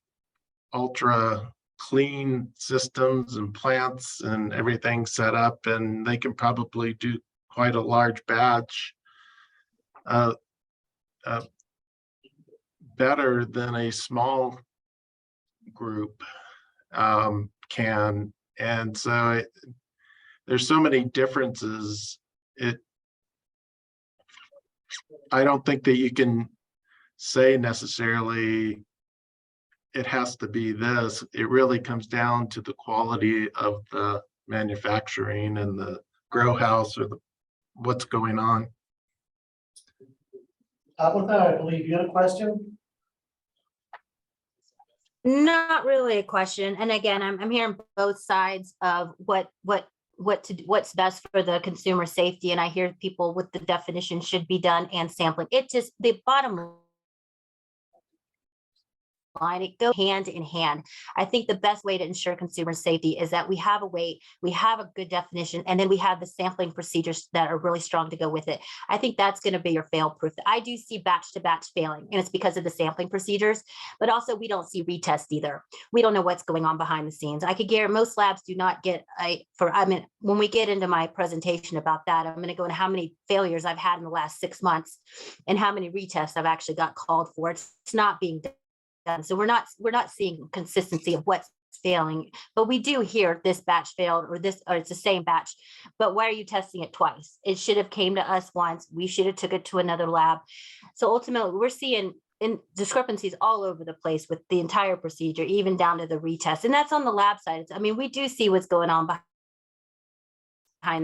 ultra clean systems and plants and everything set up, and they can probably do quite a large batch better than a small group can. And so there's so many differences. I don't think that you can say necessarily it has to be this. It really comes down to the quality of the manufacturing and the grow house or the what's going on. With that, I believe you had a question. Not really a question. And again, I'm hearing both sides of what's best for the consumer safety. And I hear people with the definition should be done and sampling. It just, the bottom line, it goes hand in hand. I think the best way to ensure consumer safety is that we have a weight, we have a good definition, and then we have the sampling procedures that are really strong to go with it. I think that's going to be your fail proof. I do see batch to batch failing, and it's because of the sampling procedures, but also we don't see retest either. We don't know what's going on behind the scenes. I could guarantee most labs do not get when we get into my presentation about that, I'm going to go into how many failures I've had in the last 6 months and how many retests I've actually got called for. It's not being done. So we're not seeing consistency of what's failing, but we do hear this batch failed or it's the same batch, but why are you testing it twice? It should have came to us once. We should have took it to another lab. So ultimately we're seeing discrepancies all over the place with the entire procedure, even down to the retest. And that's on the lab side. I mean, we do see what's going on behind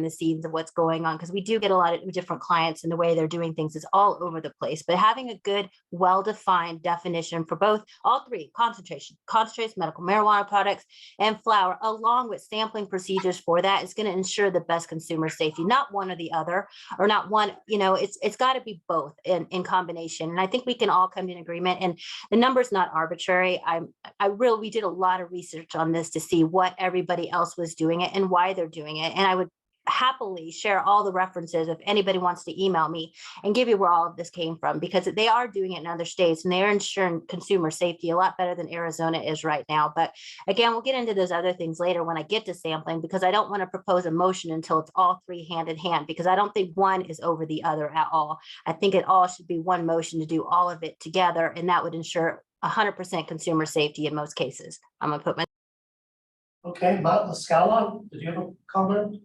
the scenes of what's going on, because we do get a lot of different clients and the way they're doing things is all over the place. But having a good, well-defined definition for all three, concentrates, medical marijuana products, and flower, along with sampling procedures for that, is going to ensure the best consumer safety, not one or the other, or not one, it's got to be both in combination. And I think we can all come to an agreement, and the number's not arbitrary. We did a lot of research on this to see what everybody else was doing it and why they're doing it. And I would happily share all the references if anybody wants to email me and give you where all of this came from, because they are doing it in other states and they're ensuring consumer safety a lot better than Arizona is right now. But again, we'll get into those other things later when I get to sampling, because I don't want to propose a motion until it's all three hand in hand, because I don't think one is over the other at all. I think it all should be one motion to do all of it together, and that would ensure 100% consumer safety in most cases. I'm gonna put my Okay, Matt Lascala, did you have a comment?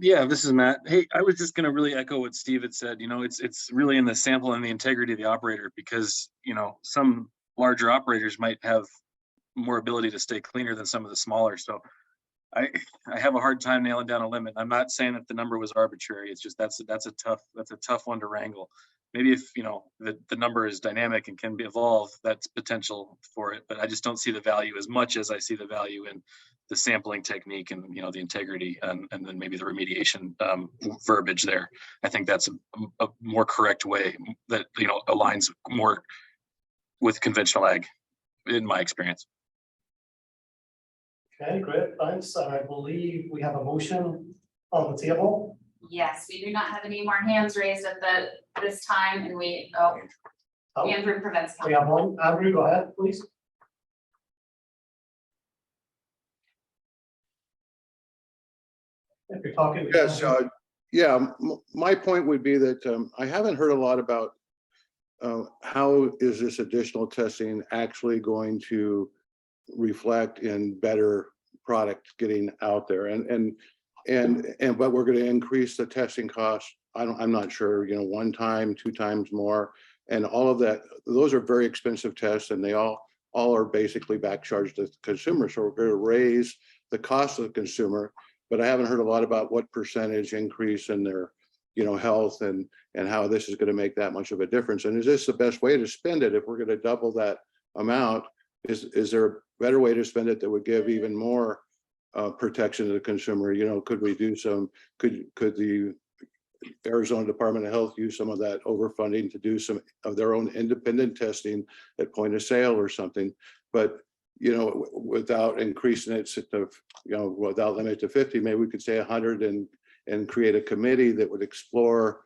Yeah, this is Matt. Hey, I was just going to really echo what Steve had said. It's really in the sample and the integrity of the operator, because, some larger operators might have more ability to stay cleaner than some of the smaller. So I have a hard time nailing down a limit. I'm not saying that the number was arbitrary. It's just that's a tough one to wrangle. Maybe if the number is dynamic and can be evolved, that's potential for it. But I just don't see the value as much as I see the value in the sampling technique and the integrity and then maybe the remediation verbiage there. I think that's a more correct way that aligns more with conventional ag, in my experience. Okay, great, thanks. And I believe we have a motion on the table. Yes, we do not have any more hands raised at this time, and Andrew prevents. We have one. Andrew, go ahead, please. If you're talking. Yes, my point would be that I haven't heard a lot about how is this additional testing actually going to reflect in better product getting out there, but we're going to increase the testing cost. I'm not sure, 1 time, 2 times more, and all of that. Those are very expensive tests, and they all are basically back charged to the consumer. So we're going to raise the cost of the consumer, but I haven't heard a lot about what percentage increase in their, health and how this is going to make that much of a difference. And is this the best way to spend it? If we're going to double that amount, is there a better way to spend it that would give even more protection to the consumer? Could we do could the Arizona Department of Health use some of that overfunding to do some of their own independent testing at point of sale or something? But without increasing it to, without limit to 50, maybe we could say 100 and create a committee that would explore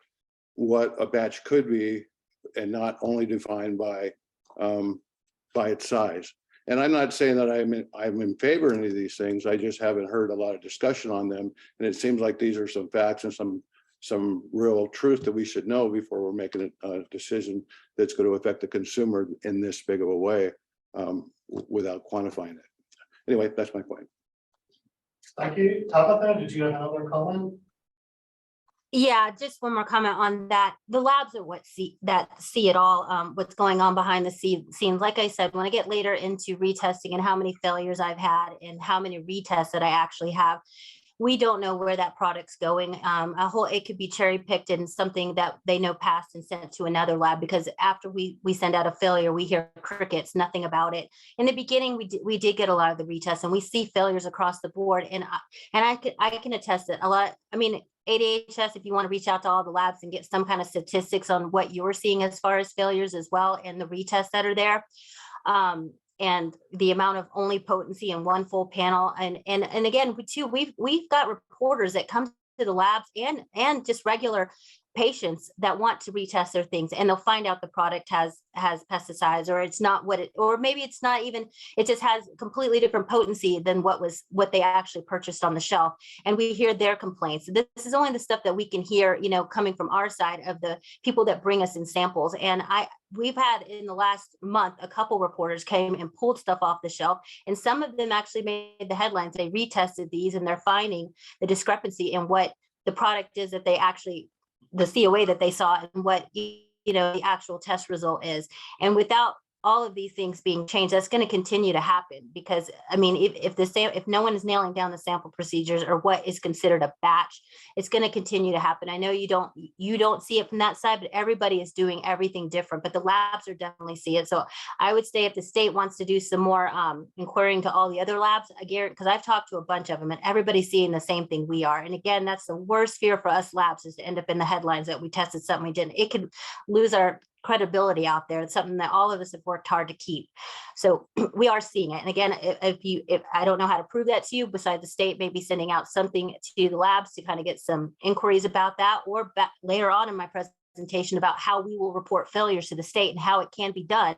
what a batch could be, and not only defined by its size. And I'm not saying that I'm in favor of any of these things. I just haven't heard a lot of discussion on them. And it seems like these are some facts and some real truth that we should know before we're making a decision that's going to affect the consumer in this big of a way, without quantifying it. Anyway, that's my point. Thank you. Tabitha, did you have another comment? Yeah, just one more comment on that. The labs are what see it all, what's going on behind the scenes. Like I said, when I get later into retesting and how many failures I've had and how many retests that I actually have, we don't know where that product's going. It could be cherry picked and something that they know passed and sent to another lab, because after we send out a failure, we hear crickets, nothing about it. In the beginning, we did get a lot of the retests, and we see failures across the board. And I can attest that a lot. I mean, ADHS, if you want to reach out to all the labs and get some kind of statistics on what you're seeing as far as failures as well, and the retests that are there. And the amount of only potency in one full panel. And again, we've got reporters that come to the labs and just regular patients that want to retest their things, and they'll find out the product has pesticides, or it's not what it, or maybe it's not even, it just has completely different potency than what they actually purchased on the shelf. And we hear their complaints. This is only the stuff that we can hear, coming from our side of the people that bring us in samples. And we've had in the last month, a couple reporters came and pulled stuff off the shelf, and some of them actually made the headlines. They retested these, and they're finding the discrepancy in what the product is that they actually, the COA that they saw, and what the actual test result is. And without all of these things being changed, that's going to continue to happen, because I mean, if no one is nailing down the sample procedures or what is considered a batch, it's going to continue to happen. I know you don't see it from that side, but everybody is doing everything different, but the labs are definitely see it. So I would say if the state wants to do some more inquiring to all the other labs, again, because I've talked to a bunch of them, and everybody's seeing the same thing we are. And again, that's the worst fear for us labs, is to end up in the headlines that we tested something we didn't. It could lose our credibility out there. It's something that all of us have worked hard to keep. So we are seeing it. And again, if I don't know how to prove that to you, besides the state maybe sending out something to the labs to kind of get some inquiries about that, or back later on in my presentation about how we will report failures to the state and how it can be done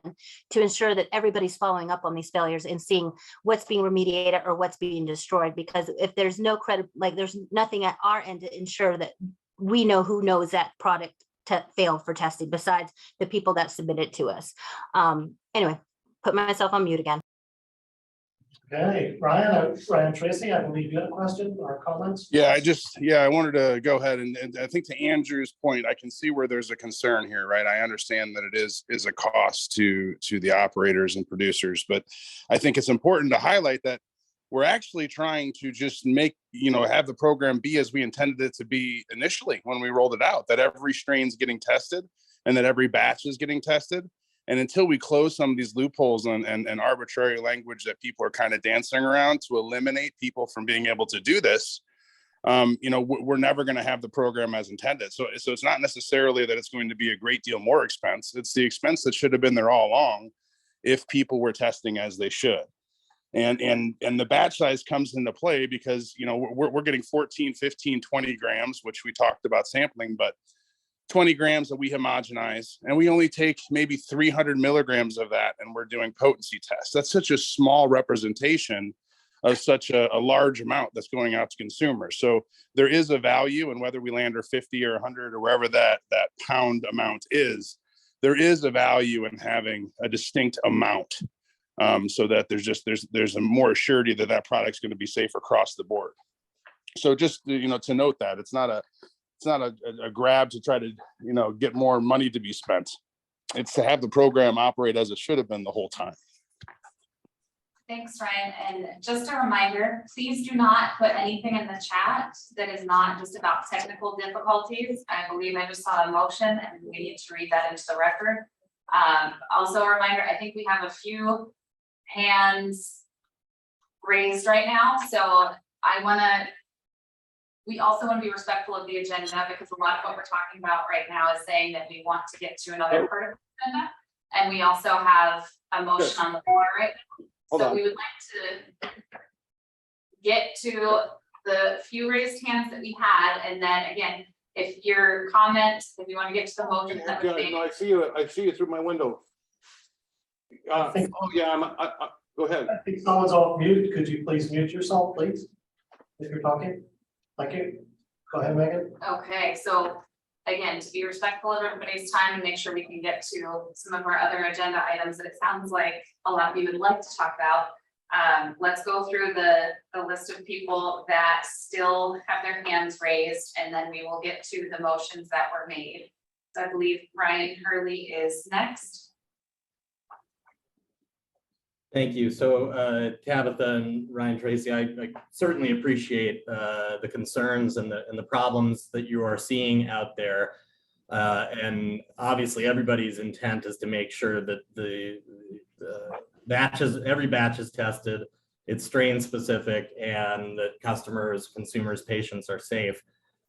to ensure that everybody's following up on these failures and seeing what's being remediated or what's being destroyed. Because if there's no credit, like there's nothing at our end to ensure that we know who knows that product failed for testing besides the people that submitted to us. Anyway, put myself on mute again. Okay, Ryan Tracy, I believe you had a question or comments? Yeah, I wanted to go ahead and I think to Andrew's point, I can see where there's a concern here, right? I understand that it is a cost to the operators and producers, but I think it's important to highlight that we're actually trying to just make, have the program be as we intended it to be initially when we rolled it out, that every strain's getting tested and that every batch is getting tested. And until we close some of these loopholes and arbitrary language that people are kind of dancing around to eliminate people from being able to do this, we're never going to have the program as intended. So it's not necessarily that it's going to be a great deal more expense. It's the expense that should have been there all along if people were testing as they should. And the batch size comes into play because, we're getting 14, 15, 20 grams, which we talked about sampling, but 20 grams that we homogenize, and we only take maybe 300 milligrams of that, and we're doing potency tests. That's such a small representation of such a large amount that's going out to consumers. So there is a value, and whether we land or 50 or 100 or wherever that pound amount is, there is a value in having a distinct amount. So that there's a more surety that product's going to be safe across the board. So just to note that it's not a grab to try to get more money to be spent. It's to have the program operate as it should have been the whole time. Thanks, Ryan. And just a reminder, please do not put anything in the chat that is not just about technical difficulties. I believe I just saw a motion and we need to read that into the record. Also a reminder, I think we have a few hands raised right now. So we also want to be respectful of the agenda, because a lot of what we're talking about right now is saying that we want to get to another part of the agenda. And we also have a motion on the floor right now. So we would like to get to the few raised hands that we had. And then again, if your comment, if you want to get to the motion that was made. No, I see you through my window. Go ahead. I think someone's off mute. Could you please mute yourself, please, if you're talking? Thank you. Go ahead, Megan. Okay, so again, to be respectful of everybody's time and make sure we can get to some of our other agenda items that it sounds like a lot we would like to talk about. Let's go through the list of people that still have their hands raised, and then we will get to the motions that were made. So I believe Ryan Hurley is next. Thank you. So Tabitha and Ryan Tracy, I certainly appreciate the concerns and the problems that you are seeing out there. And obviously everybody's intent is to make sure that the every batch is tested, it's strain specific, and that customers, consumers, patients are safe.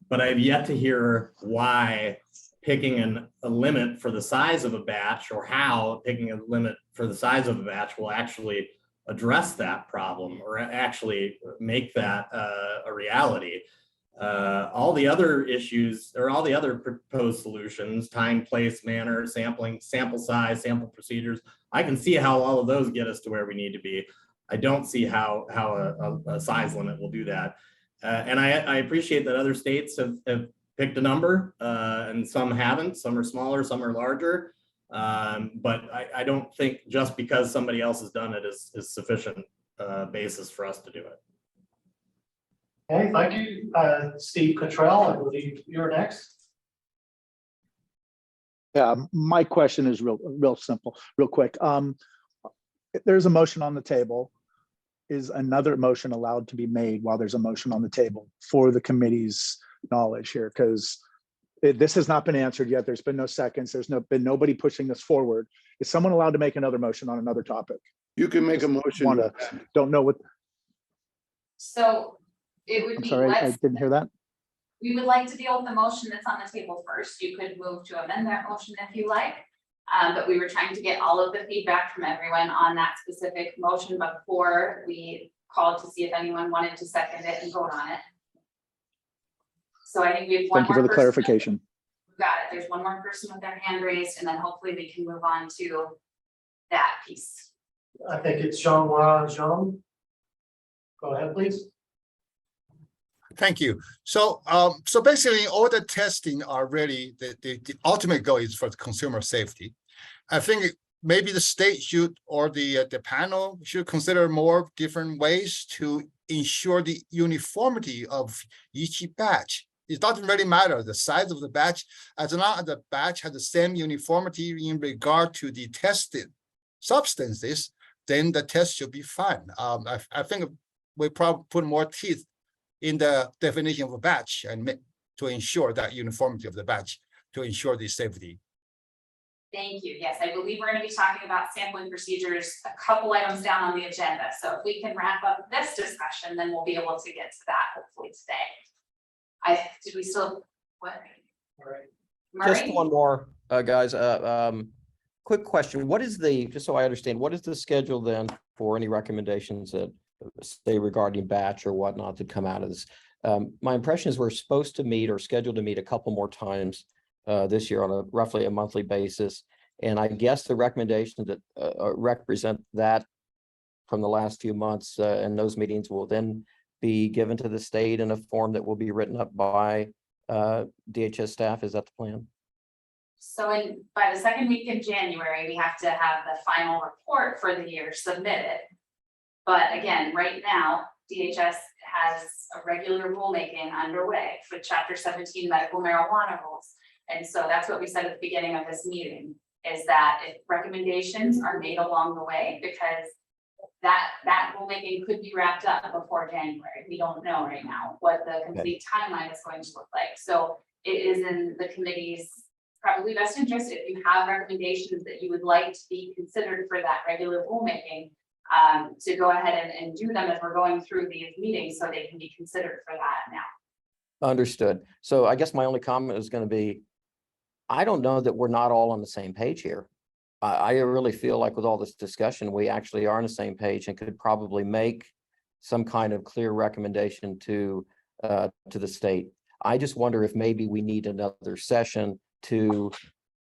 But I've yet to hear why picking a limit for the size of a batch, or how picking a limit for the size of a batch will actually address that problem or actually make that a reality. All the other issues, or all the other proposed solutions, time, place, manner, sampling, sample size, sample procedures, I can see how all of those get us to where we need to be. I don't see how a size limit will do that. And I appreciate that other states have picked a number, and some haven't. Some are smaller, some are larger. But I don't think just because somebody else has done it is sufficient basis for us to do it. Okay, thank you. Steve Cottrell, I believe you're next. Yeah, my question is real simple, real quick. There's a motion on the table. Is another motion allowed to be made while there's a motion on the table for the committee's knowledge here? Because this has not been answered yet. There's been no seconds. There's been nobody pushing this forward. Is someone allowed to make another motion on another topic? You can make a motion. Don't know what. So it would I'm be, sorry, I didn't hear that. we would like to deal with the motion that's on the table first. You could move to amend that motion if you like. But we were trying to get all of the feedback from everyone on that specific motion before we called to see if anyone wanted to second it and vote on it. So I think we have one more. Thank you for the person. clarification. Got it. There's one more person with their hand raised, and then hopefully we can move on to that piece. I think it's Jean-Laurent Jean. Go ahead, please. Thank you. So, so basically all the testing are really, the ultimate goal is for the consumer safety. I think maybe the state should, or the panel should consider more different ways to ensure the uniformity of each batch. It doesn't really matter the size of the batch, as long as the batch has the same uniformity in regard to the tested substances, then the test should be fine. I think we probably put more teeth in the definition of a batch and to ensure that uniformity of the batch, to ensure the safety. Thank you. Yes, I believe we're going to be talking about sampling procedures a couple items down on the agenda. So if we can wrap up this discussion, then we'll be able to get to that hopefully today. Did we still, what? All right. Murray? Just one more, guys. Quick question. What is just so I understand, what is the schedule then for any recommendations that say regarding batch or whatnot that come out of this? My impression is we're supposed to meet or scheduled to meet a couple more times this year on roughly a monthly basis. And I guess the recommendations that represent that from the last few months and those meetings will then be given to the state in a form that will be written up by DHS staff. Is that the plan? So by the second week in January, we have to have the final report for the year submitted. But again, right now, DHS has a regular rulemaking underway for Chapter 17 medical marijuana rules. And so that's what we said at the beginning of this meeting, is that if recommendations are made along the way, because that rulemaking could be wrapped up before January. We don't know right now what the complete timeline is going to look like. So it is in the committee's probably best interest if you have recommendations that you would like to be considered for that regular rulemaking, to go ahead and do them as we're going through these meetings so they can be considered for that now. Understood. So I guess my only comment is going to be, I don't know that we're not all on the same page here. I really feel like with all this discussion, we actually are on the same page and could probably make some kind of clear recommendation to the state. I just wonder if maybe we need another session to,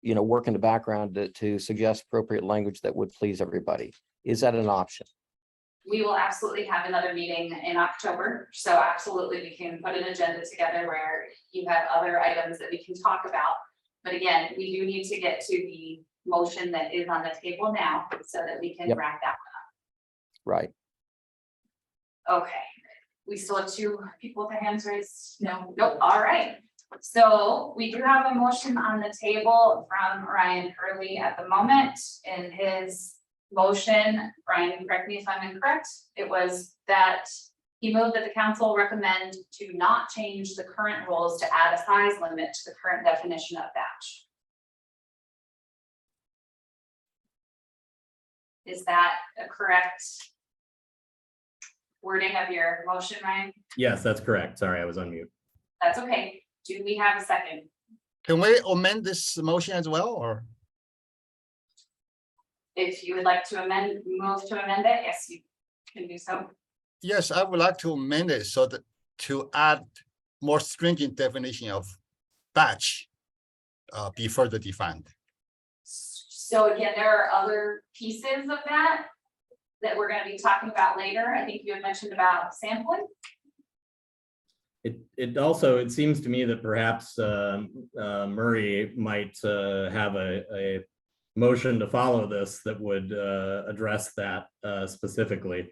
work in the background to suggest appropriate language that would please everybody. Is that an option? We will absolutely have another meeting in October. So absolutely, we can put an agenda together where you have other items that we can talk about. But again, we do need to get to the motion that is on the table now so that we can wrap that one up. Right. Okay, we still have two people with their hands raised. No, nope, all right. So we do have a motion on the table from Ryan Hurley at the moment. In his motion, Ryan, correct me if I'm incorrect, it was that he moved that the council recommend to not change the current rules to add a size limit to the current definition of batch. Is that a correct wording of your motion, Ryan? Yes, that's correct. Sorry, I was on mute. That's okay. Do we have a second? Can we amend this motion as well, or? If you would like to move to amend it, yes, you can do so. Yes, I would like to amend it so that to add more stringent definition of batch be further defined. So again, there are other pieces of that we're gonna be talking about later. I think you had mentioned about sampling. It seems to me that perhaps Murray might have a motion to follow this that would address that specifically.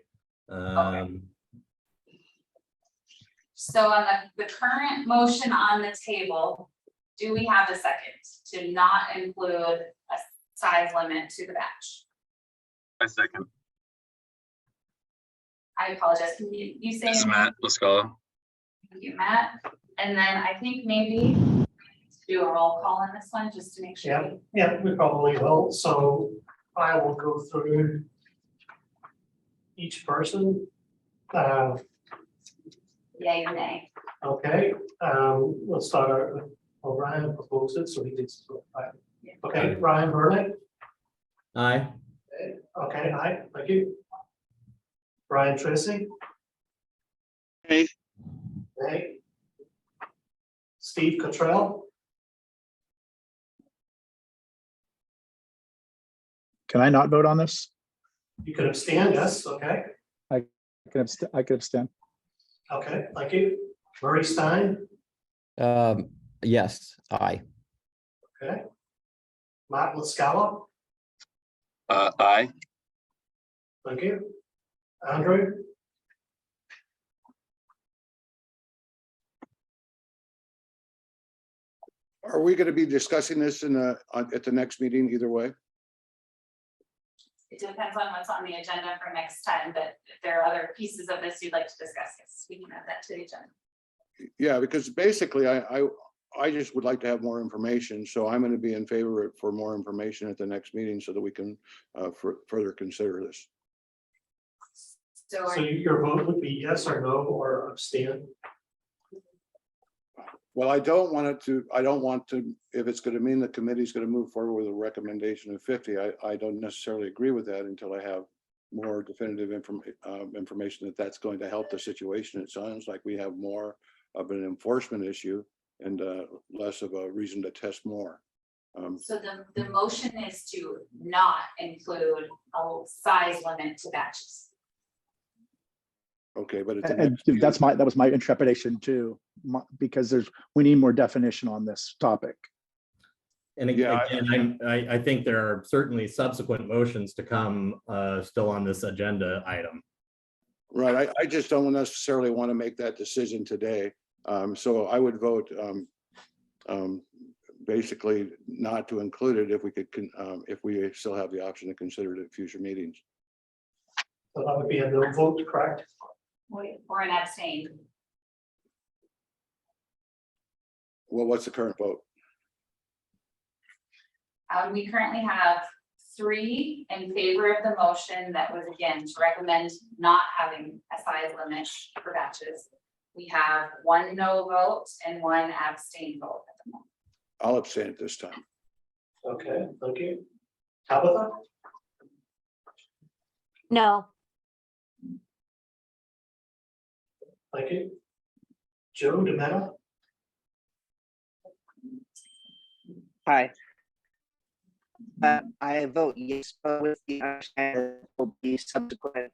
So on the current motion on the table, do we have a second to not include a size limit to the batch? I second. I apologize. Can you say? This is your Matt name? Lascala. Thank you, Matt. And then I think maybe do a roll call on this one, just to make sure. Yeah, yeah, we probably will. So I will go through each person. Yay or nay? Okay, let's start out with, well, Ryan proposed it, so he needs to. Okay, Ryan Burley. Aye. Okay, aye, thank you. Brian Tracy. Hey. Hey. Steve Cottrell. Can I not vote on this? You can abstain, yes, okay. I can abstain. Okay, thank you. Murray Stein. Yes, aye. Okay. Matt Lascala. Aye. Thank you. Andrew. Are we going to be discussing this at the next meeting either way? It depends on what's on the agenda for next time, but if there are other pieces of this you'd like to discuss, yes, we can add that to the agenda. Yeah, because basically I just would like to have more information. So I'm going to be in favor for more information at the next meeting so that we can further consider this. So your vote would be yes or no or abstain? Well, I don't want to, if it's going to mean the committee's going to move forward with a recommendation of 50, I don't necessarily agree with that until I have more definitive information that that's going to help the situation. It sounds like we have more of an enforcement issue and less of a reason to test more. So the motion is to not include a size limit to batches. Okay, but And that was my interpretation too, because we need more definition on this topic. And again, I think there are certainly subsequent motions to come still on this agenda item. Right, I just don't necessarily want to make that decision today. So I would vote basically not to include it if we still have the option to consider it at future meetings. So that would be a no vote, correct? Or an abstain. Well, what's the current vote? We currently have 3 in favor of the motion that was again to recommend not having a size limit for batches. We have 1 no vote and 1 abstain vote at the moment. I'll abstain at this time. Okay, thank you. Tabitha? No. Thank you. Joe DeMetta? Hi. I vote yes, but with the understanding that there will be subsequent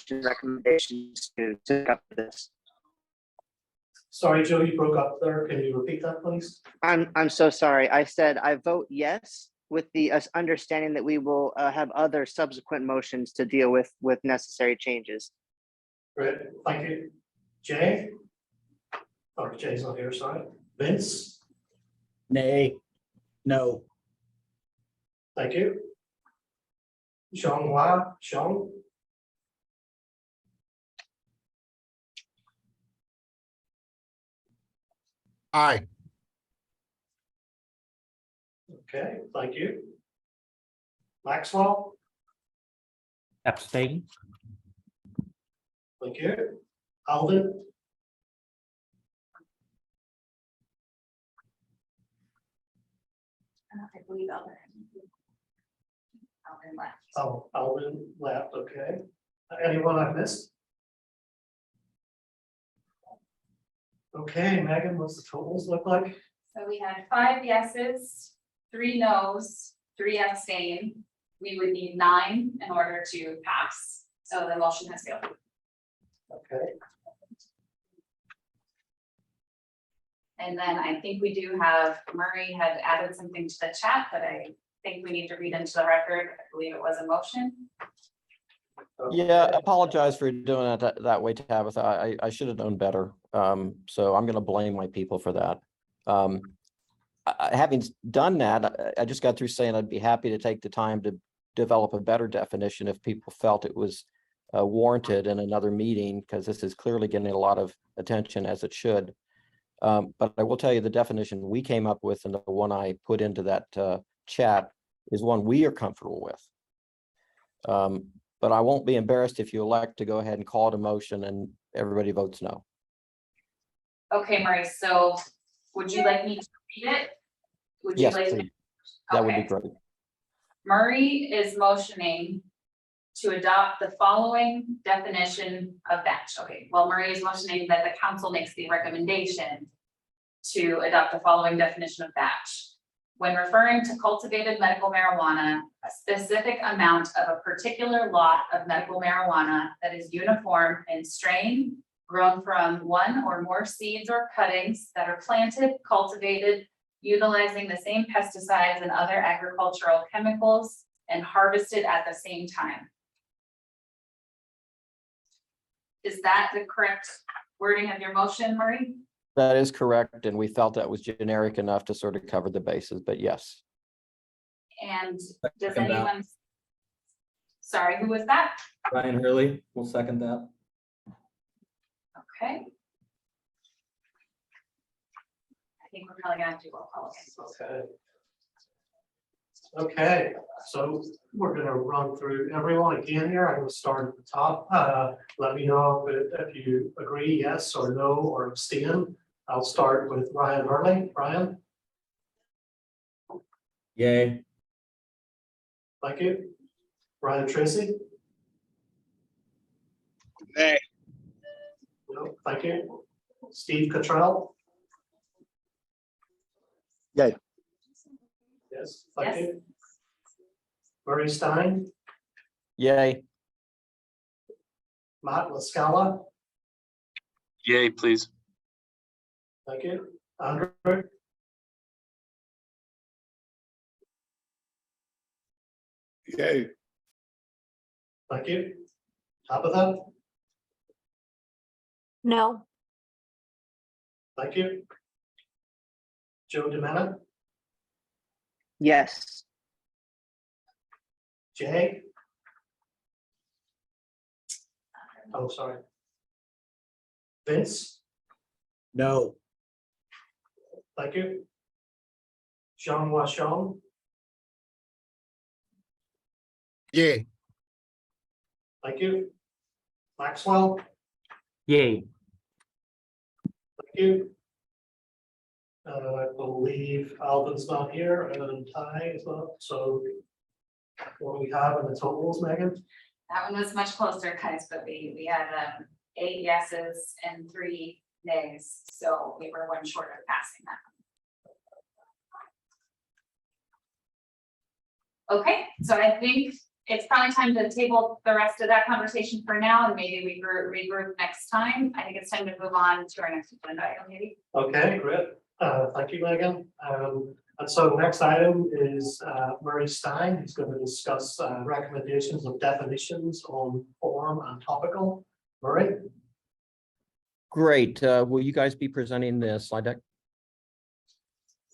recommendations to take up this. Sorry, Joe, you broke up there. Can you repeat that, please? I'm so sorry. I said I vote yes with the understanding that we will have other subsequent motions to deal with necessary changes. Great, thank you. Jay? Oh, Jay's not here, sorry. Vince? Nay. No. Thank you. Xianghua, Xiang? Aye. Okay, thank you. Maxwell? Abstain. Thank you. Alvin? I believe Alvin left. Oh, Alvin left, okay. Anyone I've missed? Okay, Megan, what's the totals look like? So we had 5 yeses, 3 nos, 3 abstain. We would need 9 in order to pass. So the motion has failed. Okay, And then I think we do have, Murray had added something to the chat that I think we need to read into the record. I believe it was a motion. Yeah, apologize for doing it that way, Tabitha. I should have known better. So I'm gonna blame my people for that. Having done that, I just got through saying I'd be happy to take the time to develop a better definition if people felt it was warranted in another meeting, because this is clearly getting a lot of attention, as it should. But I will tell you the definition we came up with and the one I put into that chat is one we are comfortable with. But I won't be embarrassed if you elect to go ahead and call it a motion and everybody votes no. Okay, Murray, so would you like me to read it? Would you Yes, like? please. That would be Okay. great. Murray is motioning to adopt the following definition of batch. Okay, well, Murray is motioning that the council makes the recommendation to adopt the following definition of batch. When referring to cultivated medical marijuana, a specific amount of a particular lot of medical marijuana that is uniform in strain, grown from one or more seeds or cuttings that are planted, cultivated, utilizing the same pesticides and other agricultural chemicals, and harvested at the same time. Is that the correct wording of your motion, Murray? That is correct, and we felt that was generic enough to sort of cover the bases, but yes. And does Second that. anyone? Sorry, who was that? Ryan Hurley will second that. Okay. I think we're probably gonna have to roll call again. okay. Okay, so we're gonna run through everyone again here. I'm gonna start at the top. Let me know if you agree, yes or no, or abstain. I'll start with Ryan Hurley. Ryan, Yay. thank you. Ryan Tracy? Nay. No, thank you. Steve Cottrell? Yay. Yes, thank Yes. you. Murray Stein, Yay. Matt LaScala, Yay, please. thank you. Andrew, Yay. thank you. Tabitha, No. thank you. Joe DeMena, Yes. Jay. Oh, sorry. Vince, No. thank you. Xianghua Xiang, Yeah. thank you. Maxwell, Yay. thank you. I believe Alvin's not here and Ty is not, so what do we have in the totals, Megan? That one was much closer, guys, but we had 8 yeses and 3 nays, so we were 1 short of passing that. Okay, so I think it's probably time to table the rest of that conversation for now, and maybe we regroup next time. I think it's time to move on to our next agenda item, maybe. Okay, great. Thank you, Megan. And so the next item is Murray Stein. He's going to discuss recommendations of definitions on form and topical. All right, Great. Will you guys be presenting the slide deck?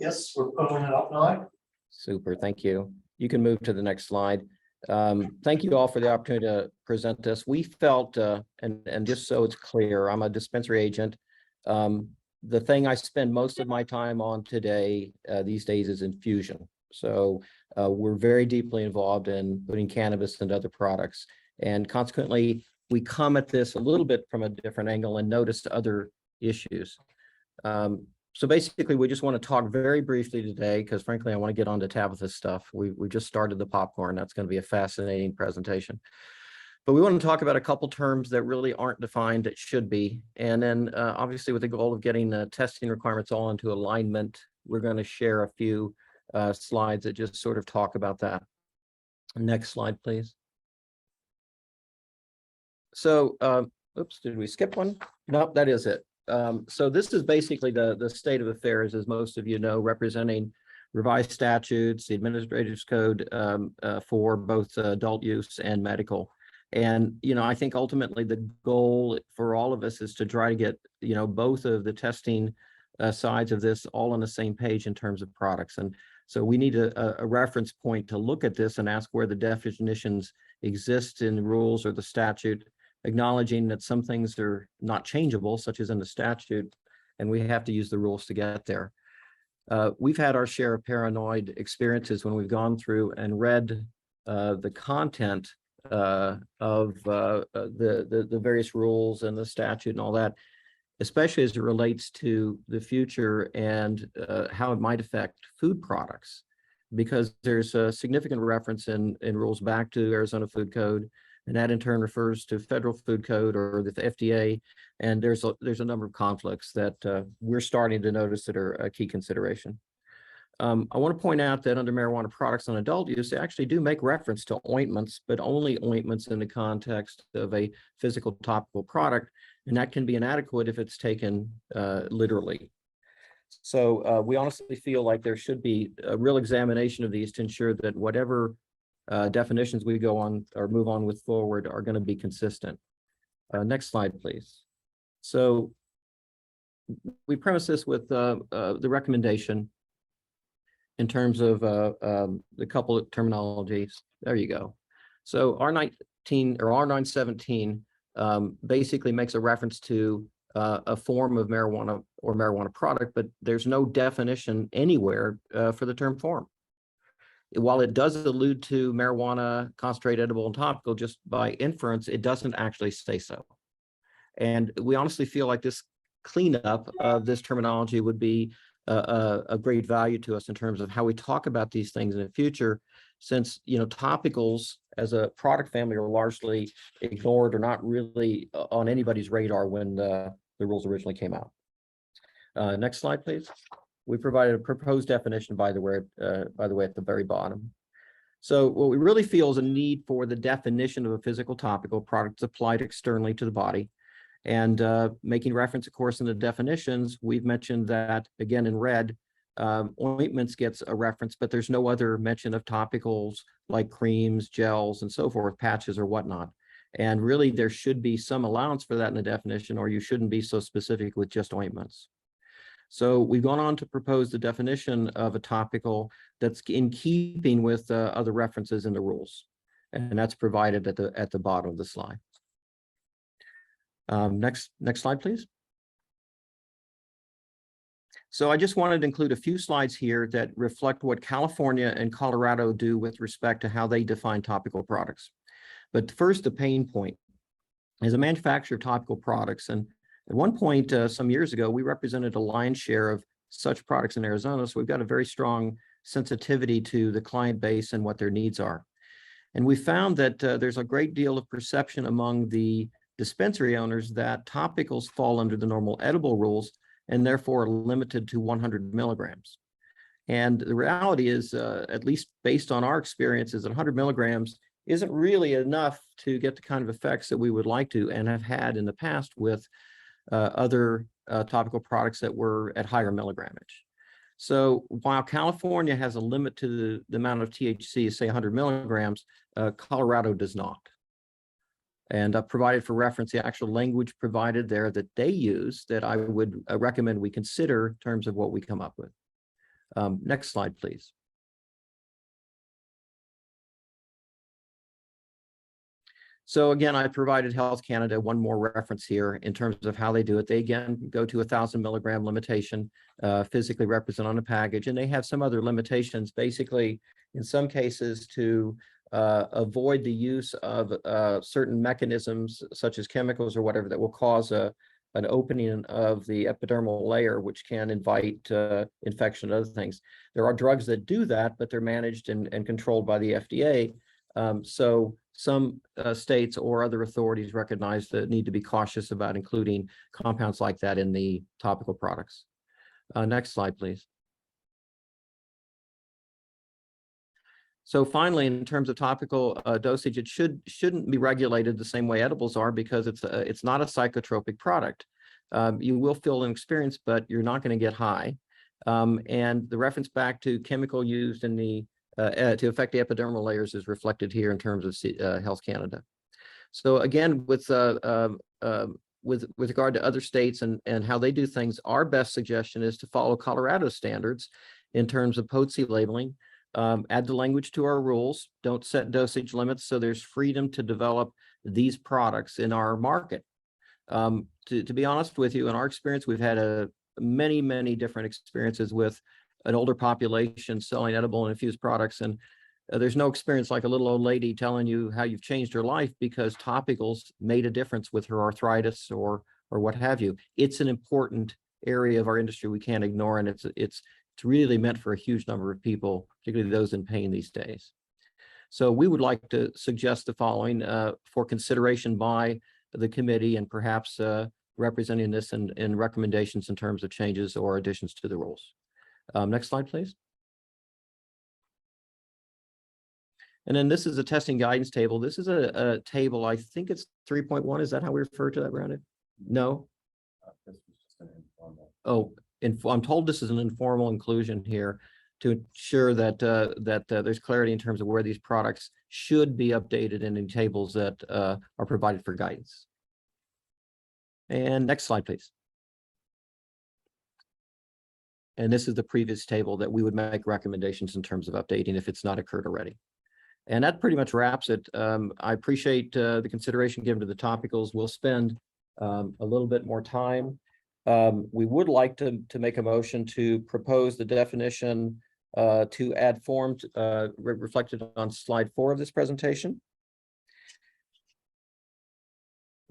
yes, we're pulling it up now. Super, thank you. You can move to the next slide. Thank you all for the opportunity to present this. We felt, and just so it's clear, I'm a dispensary agent. The thing I spend most of my time on today, these days, is infusion. So we're very deeply involved in putting cannabis and other products. And consequently, we come at this a little bit from a different angle and notice other issues. So basically, we just want to talk very briefly today, because frankly, I want to get on to Tabitha's stuff. We just started the popcorn. That's going to be a fascinating presentation. But we want to talk about a couple terms that really aren't defined that should be. And then obviously with the goal of getting the testing requirements all into alignment, we're going to share a few slides that just sort of talk about that. Next slide, please. So, oops, did we skip one? No, that is it. So this is basically the state of affairs, as most of you know, representing revised statutes, the administrative code for both adult use and medical. And, you know, I think ultimately the goal for all of us is to try to get, you know, both of the testing sides of this all on the same page in terms of products. And so we need a reference point to look at this and ask where the definitions exist in the rules or the statute, acknowledging that some things are not changeable, such as in the statute, and we have to use the rules to get there. We've had our share of paranoid experiences when we've gone through and read the content of the various rules and the statute and all that, especially as it relates to the future and how it might affect food products, because there's a significant reference in rules back to Arizona Food Code, and that in turn refers to federal food code or the FDA. And there's a number of conflicts that we're starting to notice that are a key consideration. I want to point out that under marijuana products on adult use, they actually do make reference to ointments, but only ointments in the context of a physical topical product. And that can be inadequate if it's taken literally. So we honestly feel like there should be a real examination of these to ensure that whatever definitions we go on or move on with forward are going to be consistent. Next slide, please. So we premise this with the recommendation in terms of the couple of terminologies. There you go. So R19 or R917 basically makes a reference to a form of marijuana or marijuana product, but there's no definition anywhere for the term form. While it does allude to marijuana, concentrated, edible, and topical, just by inference, it doesn't actually say so. And we honestly feel like this cleanup of this terminology would be a great value to us in terms of how we talk about these things in the future, since, you know, topicals as a product family are largely ignored or not really on anybody's radar when the rules originally came out. Next slide, please. We provided a proposed definition, by the way, at the very bottom. So what we really feel is a need for the definition of a physical topical product applied externally to the body. And making reference, of course, in the definitions, we've mentioned that, again, in red, ointments gets a reference, but there's no other mention of topicals like creams, gels, and so forth, patches or whatnot. And really, there should be some allowance for that in the definition, or you shouldn't be so specific with just ointments. So we've gone on to propose the definition of a topical that's in keeping with other references in the rules. And that's provided at the bottom of the slide. Next slide, please. So I just wanted to include a few slides here that reflect what California and Colorado do with respect to how they define topical products. But first, the pain point. As a manufacturer of topical products, and at one point some years ago, we represented a lion's share of such products in Arizona. So we've got a very strong sensitivity to the client base and what their needs are. And we found that there's a great deal of perception among the dispensary owners that topicals fall under the normal edible rules and therefore are limited to 100 milligrams. And the reality is, at least based on our experiences, that 100 milligrams isn't really enough to get the kind of effects that we would like to and have had in the past with other topical products that were at higher milligrammage. So while California has a limit to the amount of THC, say 100 milligrams, Colorado does not. And provided for reference the actual language provided there that they use that I would recommend we consider in terms of what we come up with. Next slide, please. So again, I provided Health Canada one more reference here in terms of how they do it. They again go to 1,000 milligram limitation, physically represent on a package, and they have some other limitations, basically in some cases to avoid the use of certain mechanisms such as chemicals or whatever that will cause an opening of the epidermal layer, which can invite infection and other things. There are drugs that do that, but they're managed and controlled by the FDA. So some states or other authorities recognize the need to be cautious about including compounds like that in the topical products. Next slide, please. So finally, in terms of topical dosage, it shouldn't be regulated the same way edibles are because it's not a psychotropic product. You will feel an experience, but you're not going to get high. And the reference back to chemical used in the to affect the epidermal layers is reflected here in terms of Health Canada. So again, with regard to other states and how they do things, our best suggestion is to follow Colorado standards in terms of potency labeling. Add the language to our rules, don't set dosage limits, so there's freedom to develop these products in our market. To be honest with you, in our experience, we've had many different experiences with an older population selling edible and infused products, and there's no experience like a little old lady telling you how you've changed her life because topicals made a difference with her arthritis or what have you. It's an important area of our industry we can't ignore, and it's really meant for a huge number of people, particularly those in pain these days. So we would like to suggest the following for consideration by the committee and perhaps representing this in recommendations in terms of changes or additions to the rules. Next slide, please. And then this is a testing guidance table. This is a table, I think it's 3.1. Is that how we refer to that, Brandon? No? Oh, I'm told this is an informal inclusion here to ensure that there's clarity in terms of where these products should be updated and in tables that are provided for guidance. And next slide, please. And this is the previous table that we would make recommendations in terms of updating if it's not occurred already. And that pretty much wraps it. I appreciate the consideration given to the topicals. We'll spend a little bit more time. We would like to make a motion to propose the definition to add forms reflected on slide 4 of this presentation.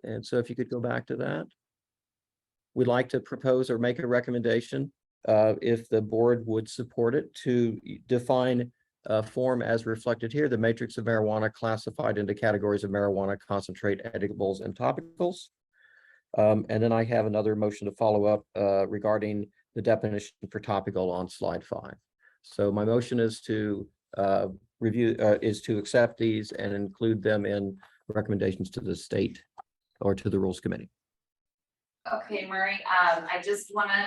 And so if you could go back to that. We'd like to propose or make a recommendation if the board would support it to define a form as reflected here, the matrix of marijuana classified into categories of marijuana, concentrate, edibles, and topicals. And then I have another motion to follow up regarding the definition for topical on slide 5. So my motion is to accept these and include them in recommendations to the state or to the Rules Committee. Okay, Murray, I just want to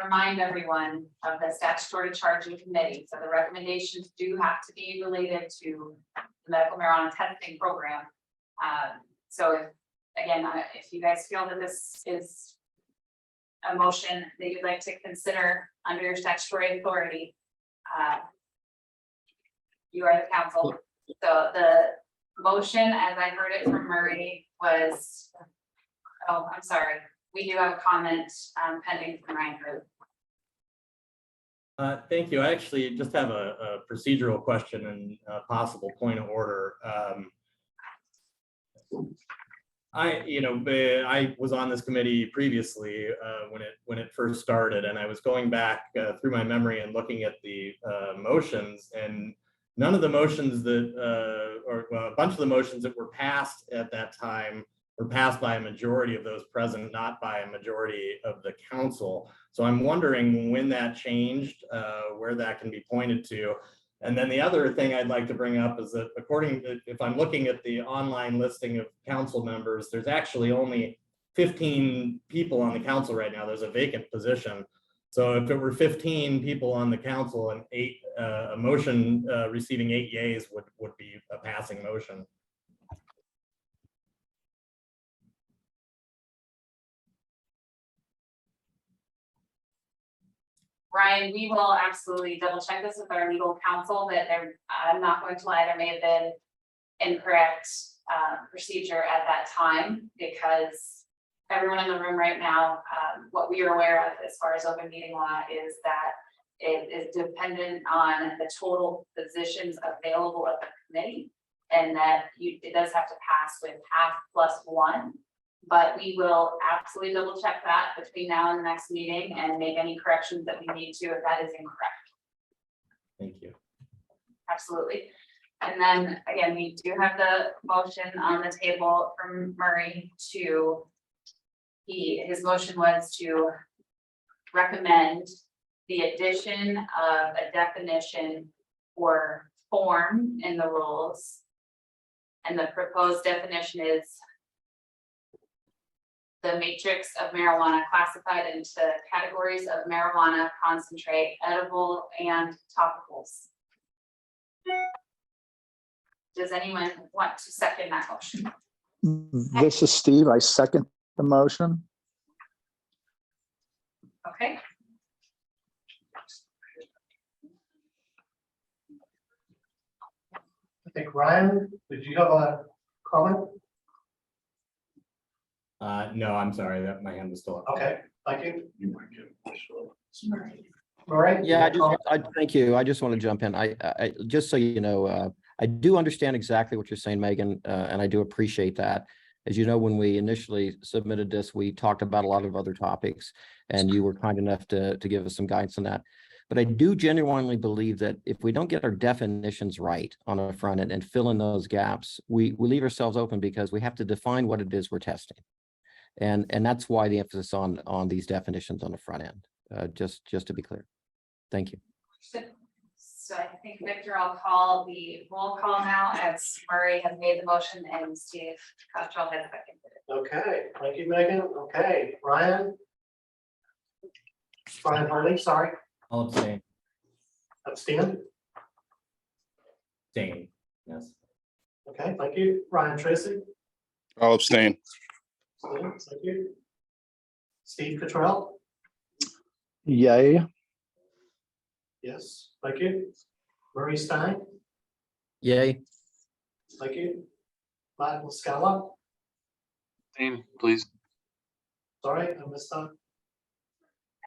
remind everyone of the statutory charging committee. So the recommendations do have to be related to the medical marijuana testing program. So if you guys feel that this is a motion that you'd like to consider under your statutory authority, you are the council. So the motion, as I heard it from Murray, was, oh, I'm sorry. We do have a comment pending from Ryan Root. Thank you. I actually just have a procedural question and a possible point of order. I was on this committee previously when it first started, and I was going back through my memory and looking at the motions, and none of the motions that, a bunch of the motions that were passed at that time were passed by a majority of those present, not by a majority of the council. So I'm wondering when that changed, where that can be pointed to. And then the other thing I'd like to bring up is that if I'm looking at the online listing of council members, there's actually only 15 people on the council right now. There's a vacant position. So if it were 15 people on the council and a motion receiving 8 yeas would be a passing motion. Ryan, we will absolutely double check this with our legal counsel that I'm not going to lie, there may have been incorrect procedure at that time because everyone in the room right now, what we are aware of as far as open meeting law is that it is dependent on the total positions available at the committee. And that it does have to pass with half plus one. But we will absolutely double check that between now and the next meeting and make any corrections that we need to if that is incorrect. Thank you. Absolutely. And then again, we do have the motion on the table from Murray to, his motion was to recommend the addition of a definition for form in the rules. And the proposed definition is the matrix of marijuana classified into categories of marijuana, concentrate, edible, and topicals. Does anyone want to second that motion? This is Steve. I second the motion. Okay. I think Ryan, did you have a comment? No, I'm sorry that my hand was still up. Okay, thank you. All right. Yeah, thank you. I just want to jump in. I just so you know, I do understand exactly what you're saying, Megan, and I do appreciate that. As you know, when we initially submitted this, we talked about a lot of other topics, and you were kind enough to give us some guidance on that. But I do genuinely believe that if we don't get our definitions right on the front end and fill in those gaps, we leave ourselves open because we have to define what it is we're testing. And that's why the emphasis on these definitions on the front end, just to be clear. Thank you. So I think Victor, I'll call the roll call now as Murray has made the motion and Steve Cottrell has seconded it. Okay, thank you, Megan. Okay, Ryan. Brian Harley, sorry. I'll abstain. Abstain. Abstain, yes. Okay, thank you. Ryan Tracy. I'll abstain. Thank you. Steve Cottrell. Yay. Yes, thank you. Murray Stein. Yay. Thank you. Matt Muscala. Abstain, please. Sorry, I missed that.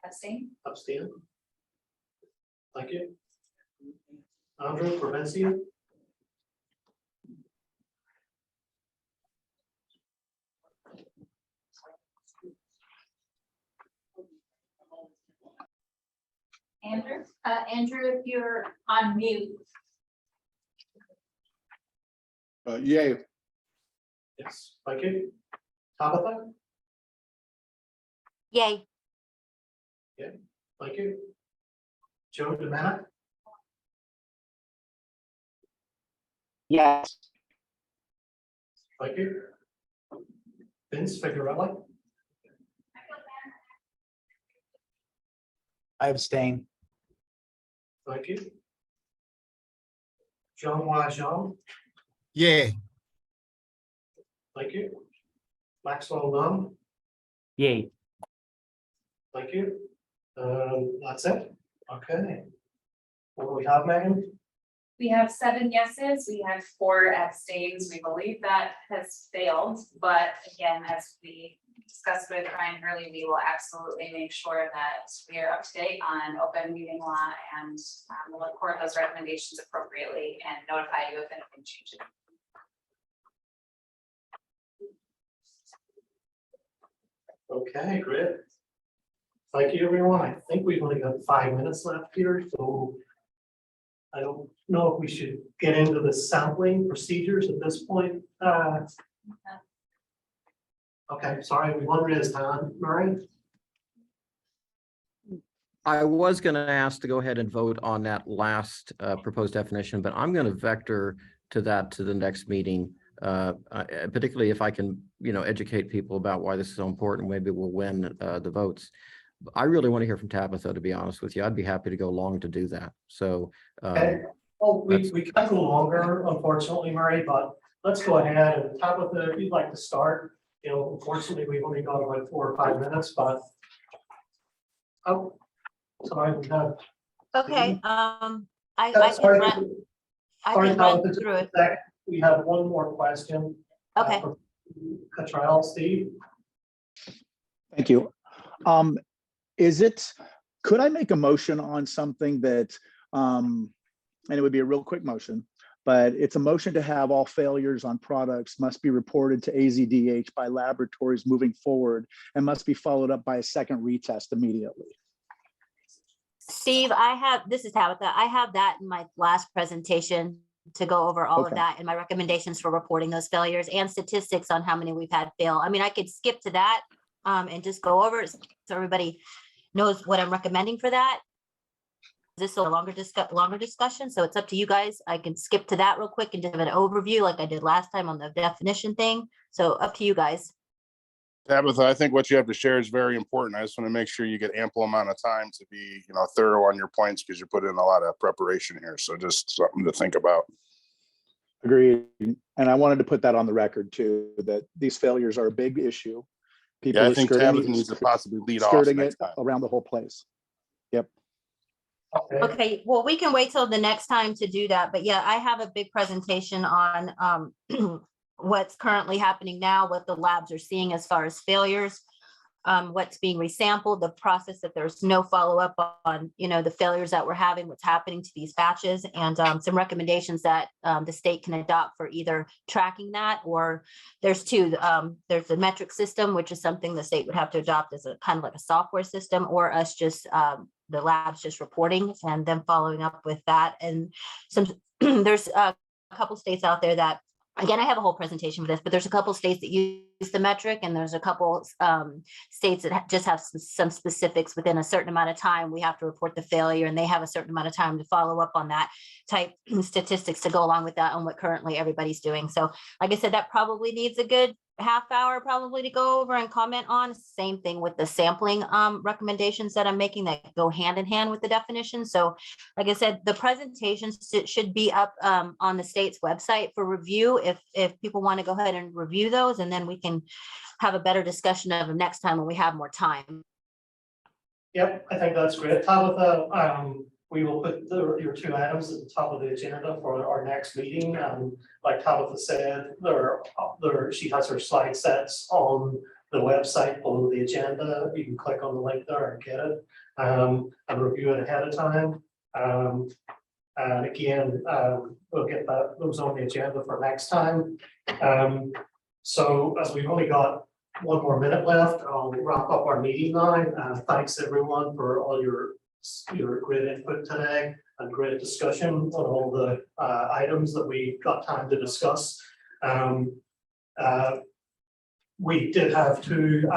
Abstain. Abstain. Thank you. Andrew Provencio. Andrew, if you're on mute. Yay. Yes, thank you. Tabitha. Yay. Thank you. Joe DeMana. Yes. Thank you. Vince Figueroa. I abstain. Thank you. John Wajon. Yeah. Thank you. Maxwell Lum. Yay. Thank you. That's it. Okay. What do we have, Megan? We have 7 yeses, we have 4 abstains. We believe that has failed, but again, as we discussed with Ryan Hurley, we will absolutely make sure that we are up to date on open meeting law and we'll record those recommendations appropriately and notify you if anything changes. Okay, great. Thank you, everyone. I think we've only got 5 minutes left here, so I don't know if we should get into the sampling procedures at this point. Okay, sorry, we won't raise hand, Murray. I was going to ask to go ahead and vote on that last proposed definition, but I'm going to vector to the next meeting, particularly if I can, educate people about why this is so important. Maybe we'll win the votes. I really want to hear from Tabitha, to be honest with you. I'd be happy to go long to do that. So, Okay. Oh, we can't go longer, unfortunately, Murray, but let's go ahead and Tabitha, if you'd like to start. Unfortunately, we've only got about 4 or 5 minutes, but Sorry, we have. Okay, I Sorry, can sorry, run Tyler, just through a it. sec. We have one more question. Okay. From Cottrell, Steve. Thank you. Could I make a motion on something that, and it would be a real quick motion, but it's a motion to have all failures on products must be reported to AZDH by laboratories moving forward and must be followed up by a second retest immediately. Steve, this is Tabitha. I have that in my last presentation to go over all of Okay. that and my recommendations for reporting those failures and statistics on how many we've had fail. I mean, I could skip to that and just go over it so everybody knows what I'm recommending for that. This is a longer discussion, so it's up to you guys. I can skip to that real quick and give an overview like I did last time on the definition thing. So up to you guys. Tabitha, I think what you have to share is very important. I just want to make sure you get ample amount of time to be, thorough on your points because you put in a lot of preparation here. So just something to think about. Agreed. And I wanted to put that on the record too, that these failures are a big issue. People Yeah, are I think Tabitha needs to possibly lead off skirting next it time. around the whole place. Yep. Okay, well, we can wait till the next time to do that, but yeah, I have a big presentation on what's currently happening now, what the labs are seeing as far as failures, what's being resampled, the process that there's no follow-up on, the failures that we're having, what's happening to these batches, and some recommendations that the state can adopt for either tracking that, or there's two, there's a metric system, which is something the state would have to adopt as a kind of like a software system, or us just the labs just reporting and then following up with that. And there's a couple states out there that, again, I have a whole presentation for this, but there's a couple states that use the metric, and there's a couple states that just have some specifics within a certain amount of time. We have to report the failure, and they have a certain amount of time to follow up on that type statistics to go along with that on what currently everybody's doing. So like I said, that probably needs a good half hour probably to go over and comment on. Same thing with the sampling recommendations that I'm making that go hand in hand with the definition. So like I said, the presentations should be up on the state's website for review if people want to go ahead and review those, and then we can have a better discussion of them next time when we have more time. Yep, I think that's great. Tabitha, we will put your two items at the top of the agenda for our next meeting. Like Tabitha said, she has her slide sets on the website below the agenda. You can click on the link there and get it and review it ahead of time. And again, we'll get those on the agenda for next time. So as we've only got one more minute left, I'll wrap up our meeting now. Thanks everyone for all your great input today and great discussion on all the items that we got time to discuss. We did have two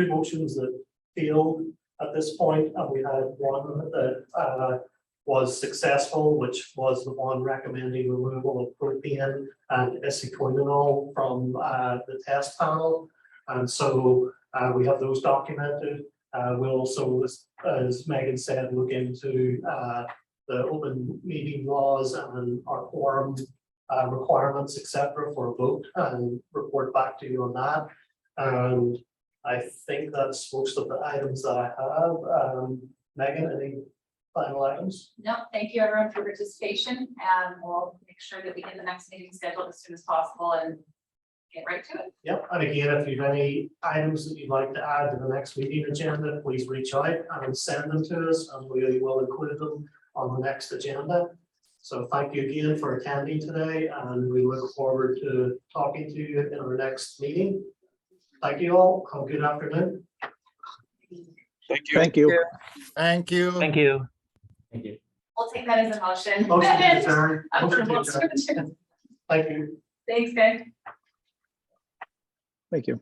motions that failed at this point, and we had one that was successful, which was the one recommending removal of propane and isoquinol from the test panel. And so we have those documented. We'll also, as Megan said, look into the open meeting laws and our quorum requirements, etc., for a vote, and report back to you on that. And I think that's most of the items that I have. Megan, any final items? No, thank you everyone for participation, and we'll make sure that we get the next meeting scheduled as soon as possible and get right to it. Yep, and again, if you have any items that you'd like to add to the next meeting agenda, please reach out and send them to us, and we will include them on the next agenda. So thank you again for attending today, and we look forward to talking to you in our next meeting. Thank you all. Have a good afternoon. Thank you. Thank you. Thank you. Thank you. Thank you. We'll take that as a motion. Motion to adjourn. Motion to Motion to adjourn. adjourn. Thank you. Thanks, guys. Thank you.